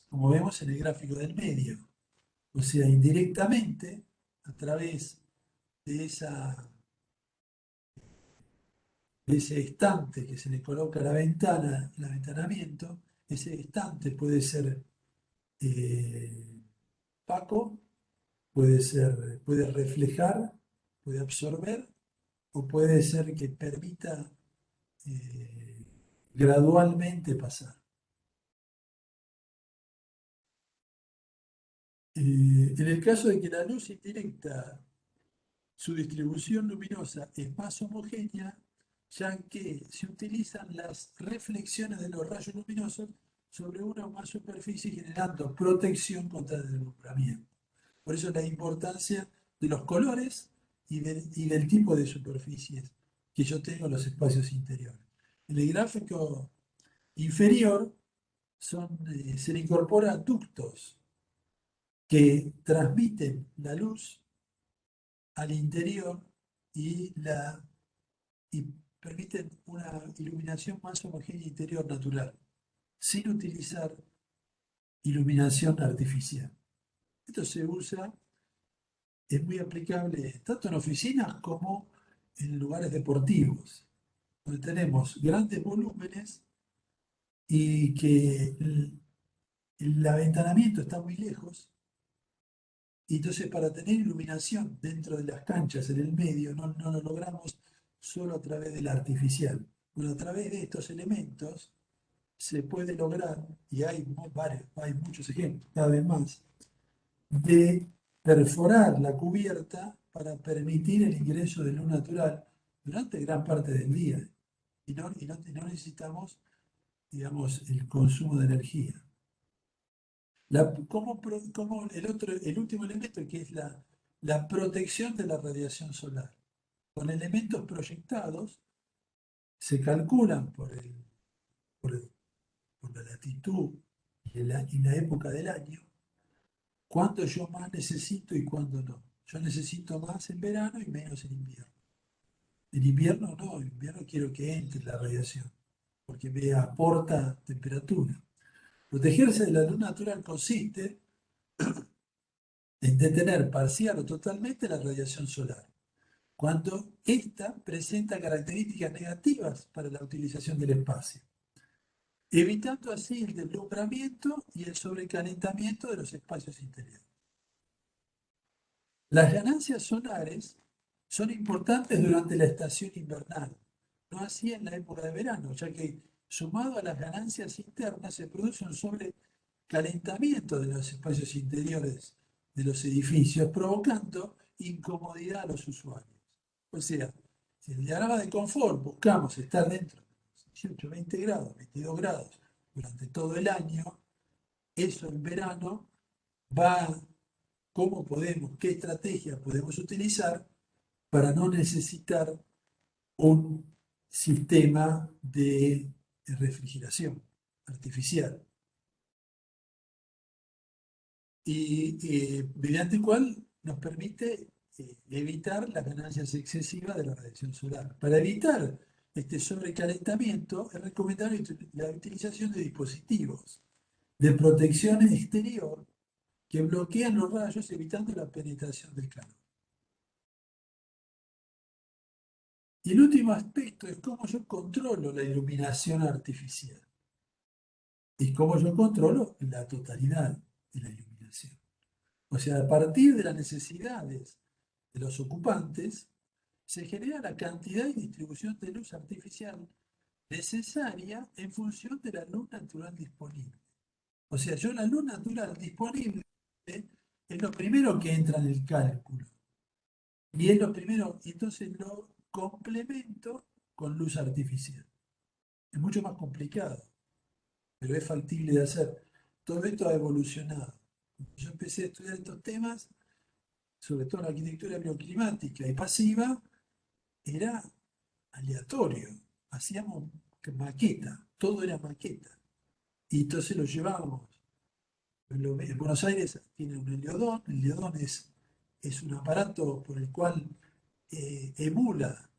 [SPEAKER 1] como vemos en el gráfico del medio. O sea, indirectamente, a través de, de ese estante que se le coloca a la ventana, el aventanamiento, ese estante puede ser opaco, puede reflejar, puede absorber, o puede ser que permita eh, gradualmente pasar. En el caso de que la luz indirecta, su distribución luminosa es más homogénea, ya que se utilizan las reflexiones de los rayos luminosos sobre una o más superficies, generando protección contra el deslumbramiento. Por eso la importancia de los colores y del tipo de superficies que yo tengo en los espacios interiores. En el gráfico inferior se le incorpora ductos que transmiten la luz al interior y, y permiten una iluminación más homogénea interior natural, sin utilizar iluminación artificial. Esto se usa, es muy aplicable tanto en oficinas como en lugares deportivos, donde tenemos grandes volúmenes y que el aventanamiento está muy lejos. Y entonces para tener iluminación dentro de las canchas, en el medio, no lo logramos solo a través del artificial. Bueno, a través de estos elementos se puede lograr, y hay muchos ejemplos, cada vez más, de perforar la cubierta para permitir el ingreso de luz natural durante gran parte del día. Y no necesitamos, digamos, el consumo de energía. Como el último elemento, que es la protección de la radiación solar. Con elementos proyectados se calculan por el- por la latitud y la época del año, cuánto yo más necesito y cuándo no. Yo necesito más en verano y menos en invierno. En invierno no, en invierno quiero que entre la radiación, porque me aporta temperatura. Protegerse de la luz natural consiste en detener parcial o totalmente la radiación solar, cuando ésta presenta características negativas para la utilización del espacio, evitando así el deslumbramiento y el sobrecalentamiento de los espacios interiores. Las ganancias solares son importantes durante la estación invernal, no así en la época de verano, ya que sumado a las ganancias internas se produce un sobrecalentamiento de los espacios interiores de los edificios, provocando incomodidad a los usuarios. O sea, si en el diagrama de confort buscamos estar dentro de los 18, 20 grados, 22 grados durante todo el año, eso en verano va, ¿cómo podemos, qué estrategia podemos utilizar para no necesitar un sistema de refrigeración artificial? Y mediante el cual nos permite evitar las ganancias excesivas de la radiación solar. Para evitar este sobrecalentamiento, es recomendable la utilización de dispositivos de protección exterior que bloquean los rayos, evitando la penetración del calor. Y el último aspecto es cómo yo controlo la iluminación artificial y cómo yo controlo la totalidad de la iluminación. O sea, a partir de las necesidades de los ocupantes, se genera la cantidad y distribución de luz artificial necesaria en función de la luz natural disponible. O sea, yo la luz natural disponible es lo primero que entra en el cálculo. Y es lo primero, y entonces lo complemento con luz artificial. Es mucho más complicado, pero es factible de hacer. Todo esto ha evolucionado. Cuando yo empecé a estudiar estos temas, sobre todo la arquitectura bioclimática y pasiva, era aleatorio. Hacíamos maqueta, todo era maqueta. Y entonces lo llevábamos. En Buenos Aires tiene un heliodón. El heliodón es un aparato por el cual emula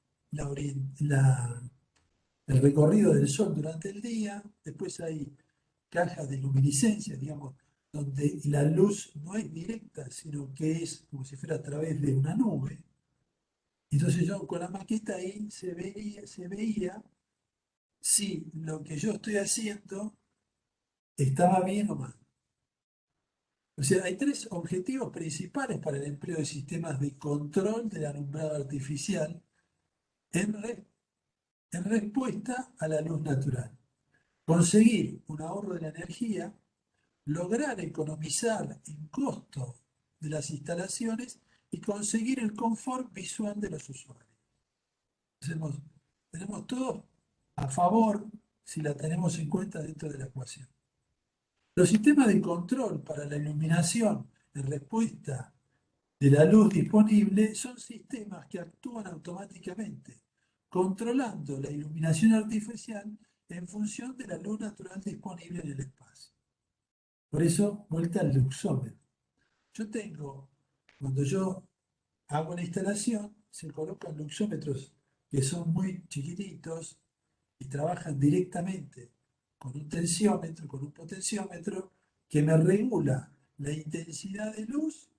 [SPEAKER 1] el recorrido del Sol durante el día. Después hay cajas de luminiscencia, digamos, donde la luz no es directa, sino que es como si fuera a través de una nube. Entonces yo con la maqueta ahí se veía si lo que yo estoy haciendo estaba bien o mal. O sea, hay tres objetivos principales para el empleo de sistemas de control del alumbrado artificial en, en respuesta a la luz natural. Conseguir un ahorro de la energía, lograr economizar en costo de las instalaciones y conseguir el confort visual de los usuarios. Tenemos todo a favor si la tenemos en cuenta dentro de la ecuación. Los sistemas de control para la iluminación en respuesta de la luz disponible son sistemas que actúan automáticamente, controlando la iluminación artificial en función de la luz natural disponible en el espacio. Por eso, vuelta al luxómetro. Cuando yo hago la instalación, se colocan luxómetros que son muy chiquititos y trabajan directamente con un tensiómetro, con un potenciómetro que me regula la intensidad de luz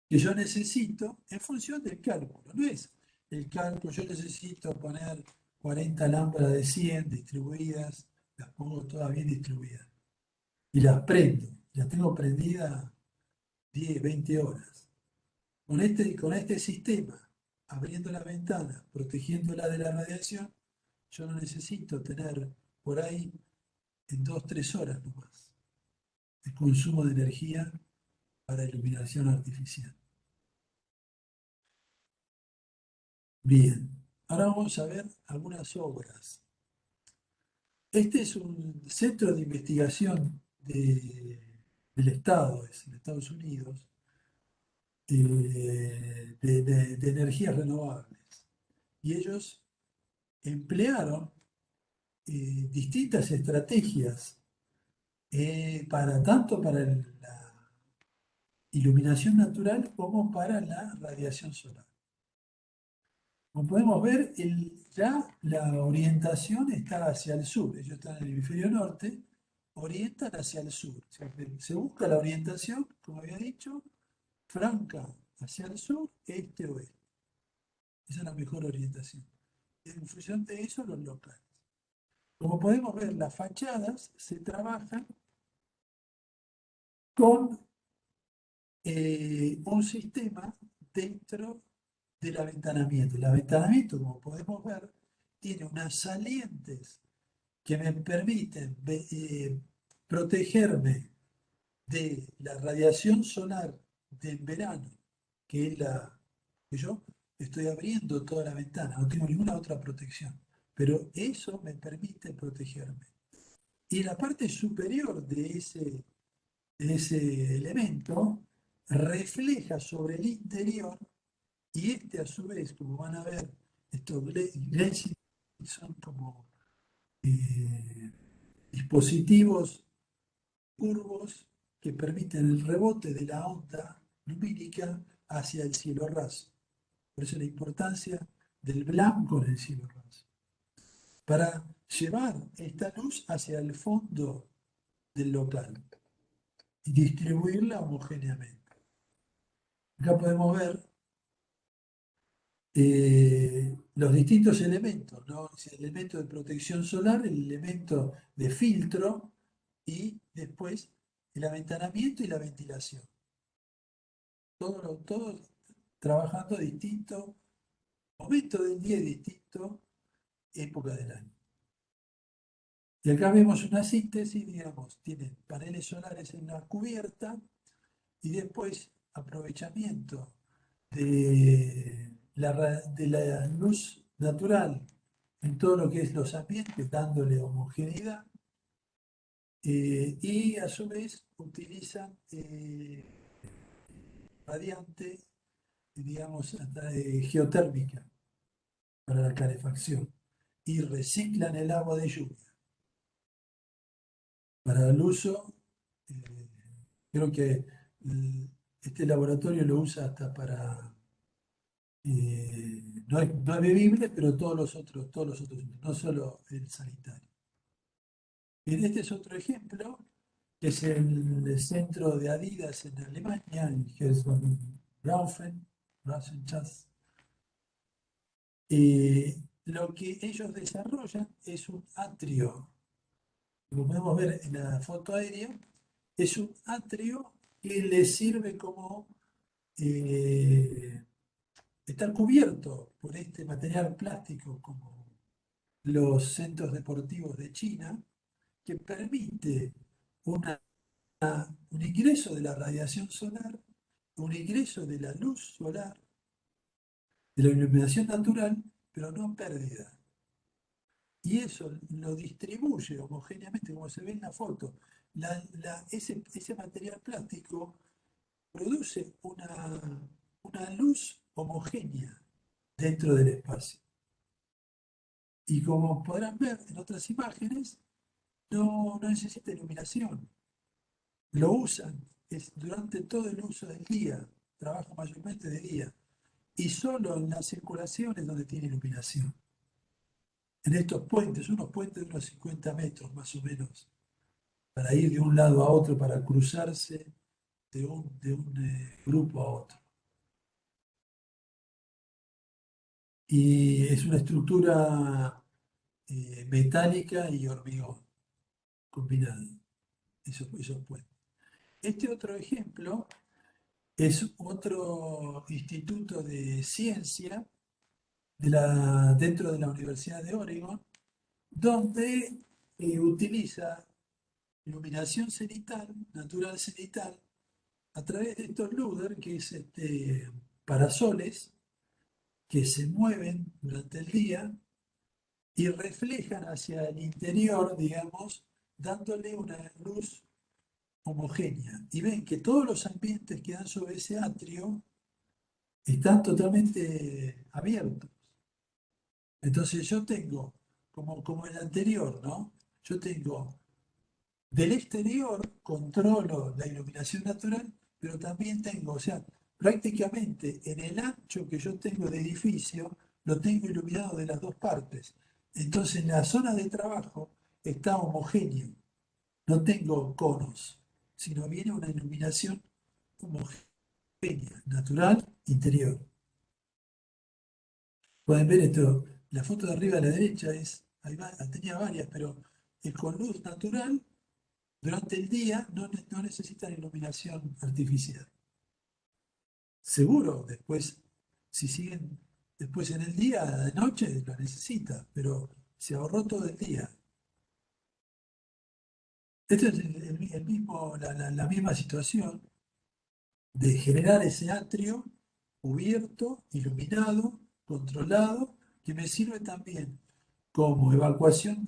[SPEAKER 1] que yo necesito en función del cálculo. No es el cálculo, yo necesito poner 40 lámparas de 100 distribuidas, las pongo todas bien distribuidas y las prendo, las tengo prendidas 10, 20 horas. Con este sistema, abriendo la ventana, protegiéndola de la radiación, yo no necesito tener por ahí en 2, 3 horas nomás el consumo de energía para iluminación artificial. Bien, ahora vamos a ver algunas obras. Este es un centro de investigación del Estado, es en Estados Unidos, de energías renovables. Y ellos emplearon distintas estrategias tanto para la iluminación natural como para la radiación solar. Como podemos ver, ya la orientación está hacia el sur. Ellos están en el hemisferio norte, orientan hacia el sur. O sea, se busca la orientación, como había dicho, franca hacia el sur, este-oeste. Esa es la mejor orientación. En función de eso, los locales. Como podemos ver, las fachadas se trabajan con un sistema dentro del aventanamiento. El aventanamiento, como podemos ver, tiene unas salientes que me permiten protegerme de la radiación solar del verano, que es la que yo estoy abriendo toda la ventana, no tengo ninguna otra protección, pero eso me permite protegerme. Y la parte superior de ese elemento refleja sobre el interior y a su vez, como van a ver, estos glazing son como dispositivos curvos que permiten el rebote de la onda lumínica hacia el cielo raso. Por eso la importancia del blanco en el cielo raso. Para llevar esta luz hacia el fondo del local y distribuirla homogéneamente. Acá podemos ver los distintos elementos, ¿no? El elemento de protección solar, el elemento de filtro y después el aventanamiento y la ventilación. Todo trabajando a distinto momento del día y distinto época del año. Y acá vemos una síntesis, digamos, tienen paneles solares en la cubierta y después aprovechamiento de la luz natural en todo lo que es los ambientes, dándole homogeneidad, y a su vez utilizan radiante digamos, geotérmica para la calefacción y reciclan el agua de lluvia para el uso. eh, Creo que este laboratorio lo usa hasta para, no es bebible, pero todos los otros, no solo el sanitario. Bien, este es otro ejemplo, que es el centro de Adidas en Alemania, en Helmsbraufen, Brausenschatz. Lo que ellos desarrollan es un atrio, como podemos ver en la foto aérea, es un atrio que les sirve como estar cubierto por este material plástico, como los centros deportivos de China, que permite una un ingreso de la radiación solar, un ingreso de la luz solar, de la iluminación natural, pero no pérdida. Y eso lo distribuye homogéneamente, como se ve en la foto. Ese material plástico produce una luz homogénea dentro del espacio. Y como podrán ver en otras imágenes, no necesita iluminación. Lo usan durante todo el uso del día, trabajo mayormente de día, y solo en las circulaciones donde tiene iluminación. En estos puentes, unos puentes de unos 50 metros más o menos, para ir de un lado a otro, para cruzarse de un grupo a otro. Y es una estructura metálica y hormigón combinado, esos puentes. Este otro ejemplo es otro instituto de ciencia dentro de la Universidad de Oregon, donde utiliza iluminación cenital, natural cenital, a través de estos LUDER, que es parasoles que se mueven durante el día y reflejan hacia el interior, digamos, dándole una luz homogénea. Y ven que todos los ambientes que dan sobre ese atrio están totalmente abiertos. Entonces yo tengo, como el anterior, ¿no? Yo tengo del exterior, controlo la iluminación natural, pero también tengo, o sea, prácticamente en el ancho que yo tengo de edificio, lo tengo iluminado de las dos partes. Entonces la zona de trabajo está homogénea, no tengo conos, sino viene una iluminación homogénea, natural, interior. Pueden ver esto, la foto de arriba a la derecha tenía varias, pero es con luz natural, durante el día no necesitan iluminación artificial. Seguro, después, si siguen después en el día, de noche, lo necesita, pero se ahorró todo el día. Esta es la misma situación de generar ese atrio cubierto, iluminado, controlado, que me sirve también como evacuación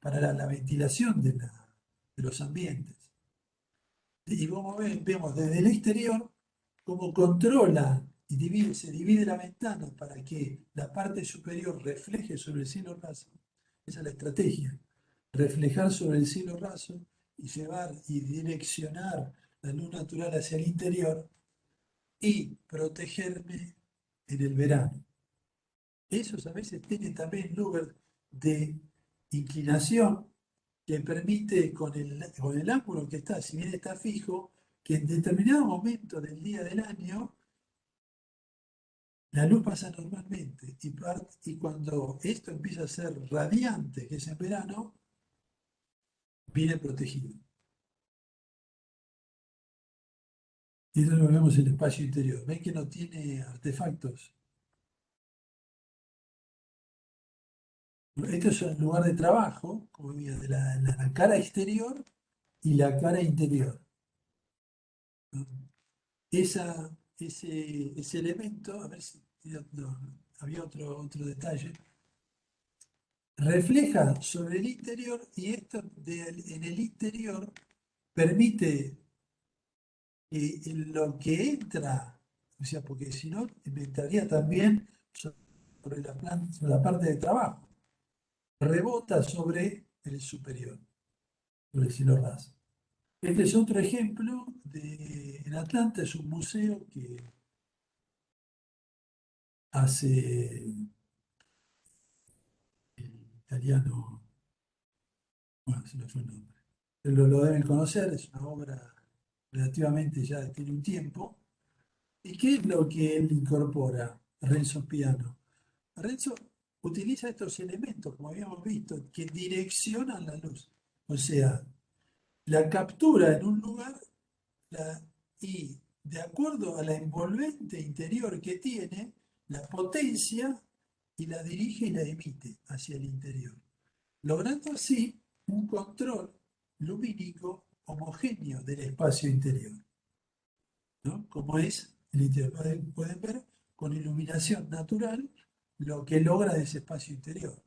[SPEAKER 1] para la ventilación de los ambientes. Y como vemos desde el exterior cómo controla y se divide la ventana para que la parte superior refleje sobre el cielo raso. Esa es la estrategia. Reflejar sobre el cielo raso y llevar y direccionar la luz natural hacia el interior y protegerme en el verano. Esos a veces tienen también lugar de inclinación que permite con el ángulo que está, si bien está fijo, que en determinado momento del día del año la luz pasa normalmente y cuando esto empieza a ser radiante, que es en verano, viene protegido. Y entonces vemos el espacio interior. ¿Ven que no tiene artefactos? Esto es el lugar de trabajo, como decía, de la cara exterior y la cara interior, ¿no? Ese elemento, a ver si había otro detalle, refleja sobre el interior y esto en el interior permite que lo que entra O sea, porque si no, inventaría también sobre sobre la parte de trabajo. Rebota sobre el superior, sobre el cielo raso. Este es otro ejemplo en Atlanta, es un museo que hace el italiano, bueno, se me fue el nombre. Lo deben conocer, es una obra relativamente ya tiene un tiempo. ¿Y qué es lo que él incorpora, Renzo Piano? Renzo utiliza estos elementos, como habíamos visto, que direccionan la luz. O sea, la captura en un lugar y de acuerdo a la envolvente interior que tiene, la potencia y la dirige y la emite hacia el interior, logrando así un control lumínico homogéneo del espacio interior, ¿no? Como es el interior. Pueden ver con iluminación natural lo que logra de ese espacio interior.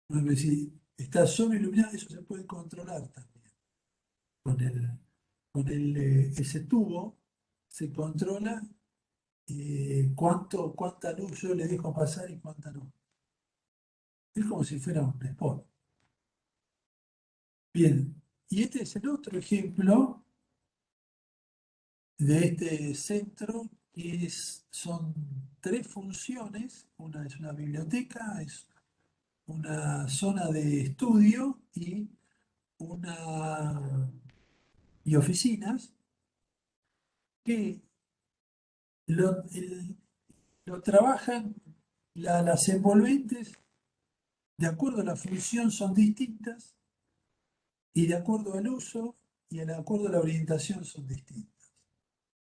[SPEAKER 1] Es decir, está solo iluminado, eso se puede controlar también. Ese tubo se controla cuánta luz yo le dejo pasar y cuánta no. Es como si fuera un spot. Bien, y este es el otro ejemplo de este centro, que son tres funciones. Una es una biblioteca, es una zona de estudio y oficinas que lo, el- lo trabajan las envolventes, de acuerdo a la función son distintas y de acuerdo al uso y de acuerdo a la orientación son distintas,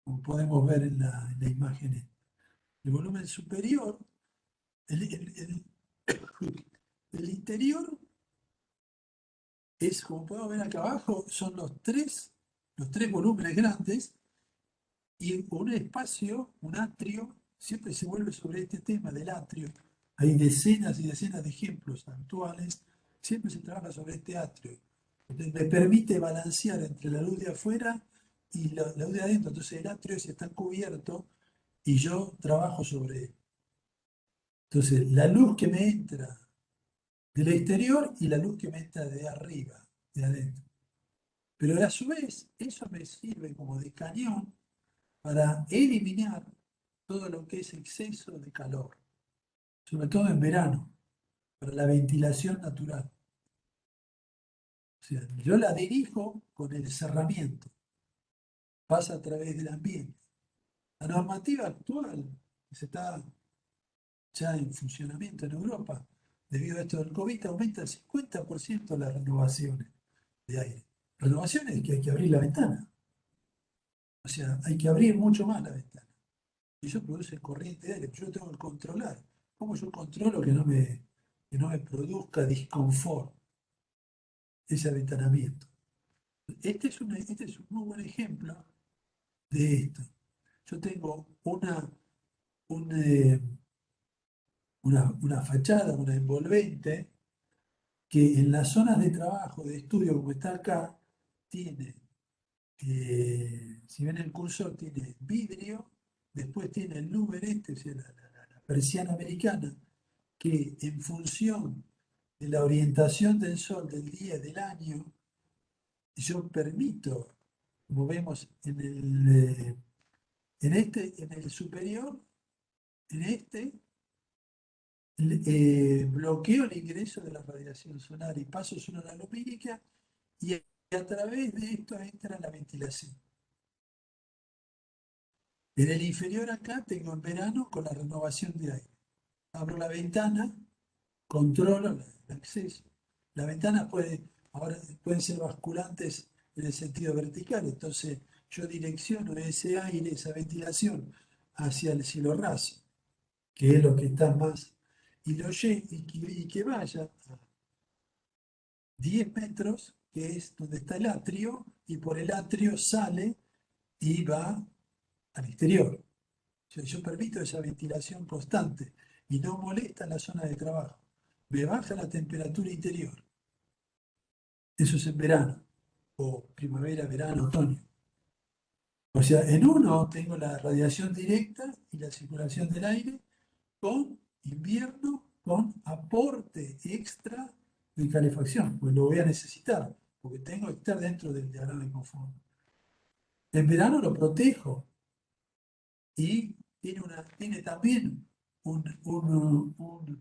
[SPEAKER 1] como podemos ver en la imagen. El volumen superior, el, el- el- el interior es, como podemos ver acá abajo, son los tres volúmenes grandes y un espacio, un atrio, siempre se vuelve sobre este tema del atrio. Hay decenas y decenas de ejemplos actuales, siempre se trabaja sobre este atrio. Entonces, me permite balancear entre la luz de afuera y la luz de adentro. Entonces el atrio está cubierto y yo trabajo sobre él. Entonces la luz que me entra del exterior y la luz que me entra de arriba, de adentro. Pero a su vez, eso me sirve como de cañón para eliminar todo lo que es exceso de calor, sobre todo en verano, para la ventilación natural. O sea, yo la dirijo con el cerramiento, pasa a través del ambiente. La normativa actual, que se está ya en funcionamiento en Europa, debido a esto del COVID, aumenta el 50% las renovaciones de aire. Renovaciones que hay que abrir la ventana. O sea, hay que abrir mucho más la ventana. Y eso produce corriente de aire, pero yo tengo que controlar. ¿Cómo yo controlo que no me produzca disconfort ese aventanamiento? Este es un muy buen ejemplo de esto. Yo tengo un, eh, una fachada, una envolvente, que en las zonas de trabajo, de estudio, como está acá, tiene, si ven el cursor, tiene vidrio, después tiene el louver este, o sea, la persiana americana, que en función de la orientación del sol, del día, del año, yo permito, como vemos en el superior, en este, bloqueo el ingreso de la radiación solar y paso solo a la lumínica y a través de esto entra la ventilación. En el inferior acá tengo en verano con la renovación de aire. Abro la ventana, controlo el acceso. Las ventanas ahora pueden ser basculantes en el sentido vertical, entonces yo direcciono ese aire, esa ventilación hacia el cielo raso, que es lo que está más, y que vaya a 10 metros, que es donde está el atrio, y por el atrio sale y va al exterior. O sea, yo permito esa ventilación constante y no molesta la zona de trabajo. Me baja la temperatura interior. Eso es en verano, o primavera, verano, otoño. O sea, en uno tengo la radiación directa y la circulación del aire con invierno, con aporte extra de calefacción, pues lo voy a necesitar, porque tengo que estar dentro del diagrama de confort. En verano lo protejo y tiene también un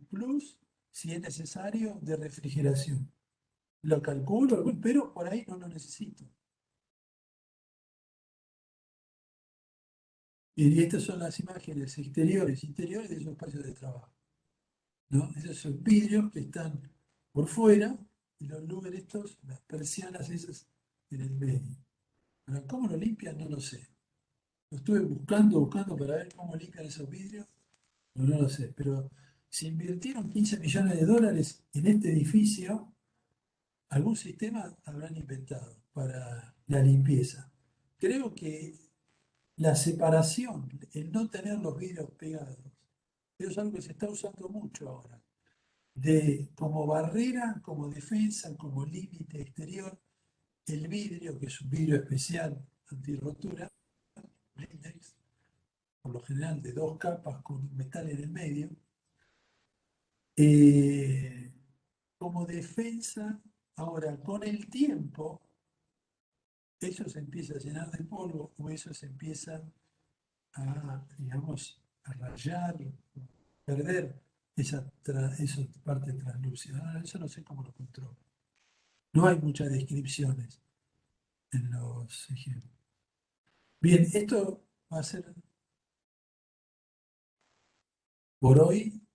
[SPEAKER 1] plus, si es necesario, de refrigeración. Lo calculo, pero por ahí no lo necesito. Y estas son las imágenes exteriores, interiores de esos espacios de trabajo, ¿no? Esos son vidrios que están por fuera y los louvers estos, las persianas esas en el medio. Ahora, ¿cómo lo limpian? No lo sé. Lo estuve buscando para ver cómo limpian esos vidrios. No lo sé, pero si invirtieron 15 millones de dólares en este edificio, algún sistema habrán inventado para la limpieza. Creo que la separación, el no tener los vidrios pegados, es algo que se está usando mucho ahora, como barrera, como defensa, como límite exterior, el vidrio, que es un vidrio especial antirrotura, blindex, por lo general de 2 capas con metal en el medio, eh, como defensa. Ahora, con el tiempo, eso se empieza a llenar de polvo o eso se empieza digamos, a rayar, perder esa parte translúcida. Eso no sé cómo lo controlo. No hay muchas descripciones en los ejemplos. Bien, esto va a ser por hoy.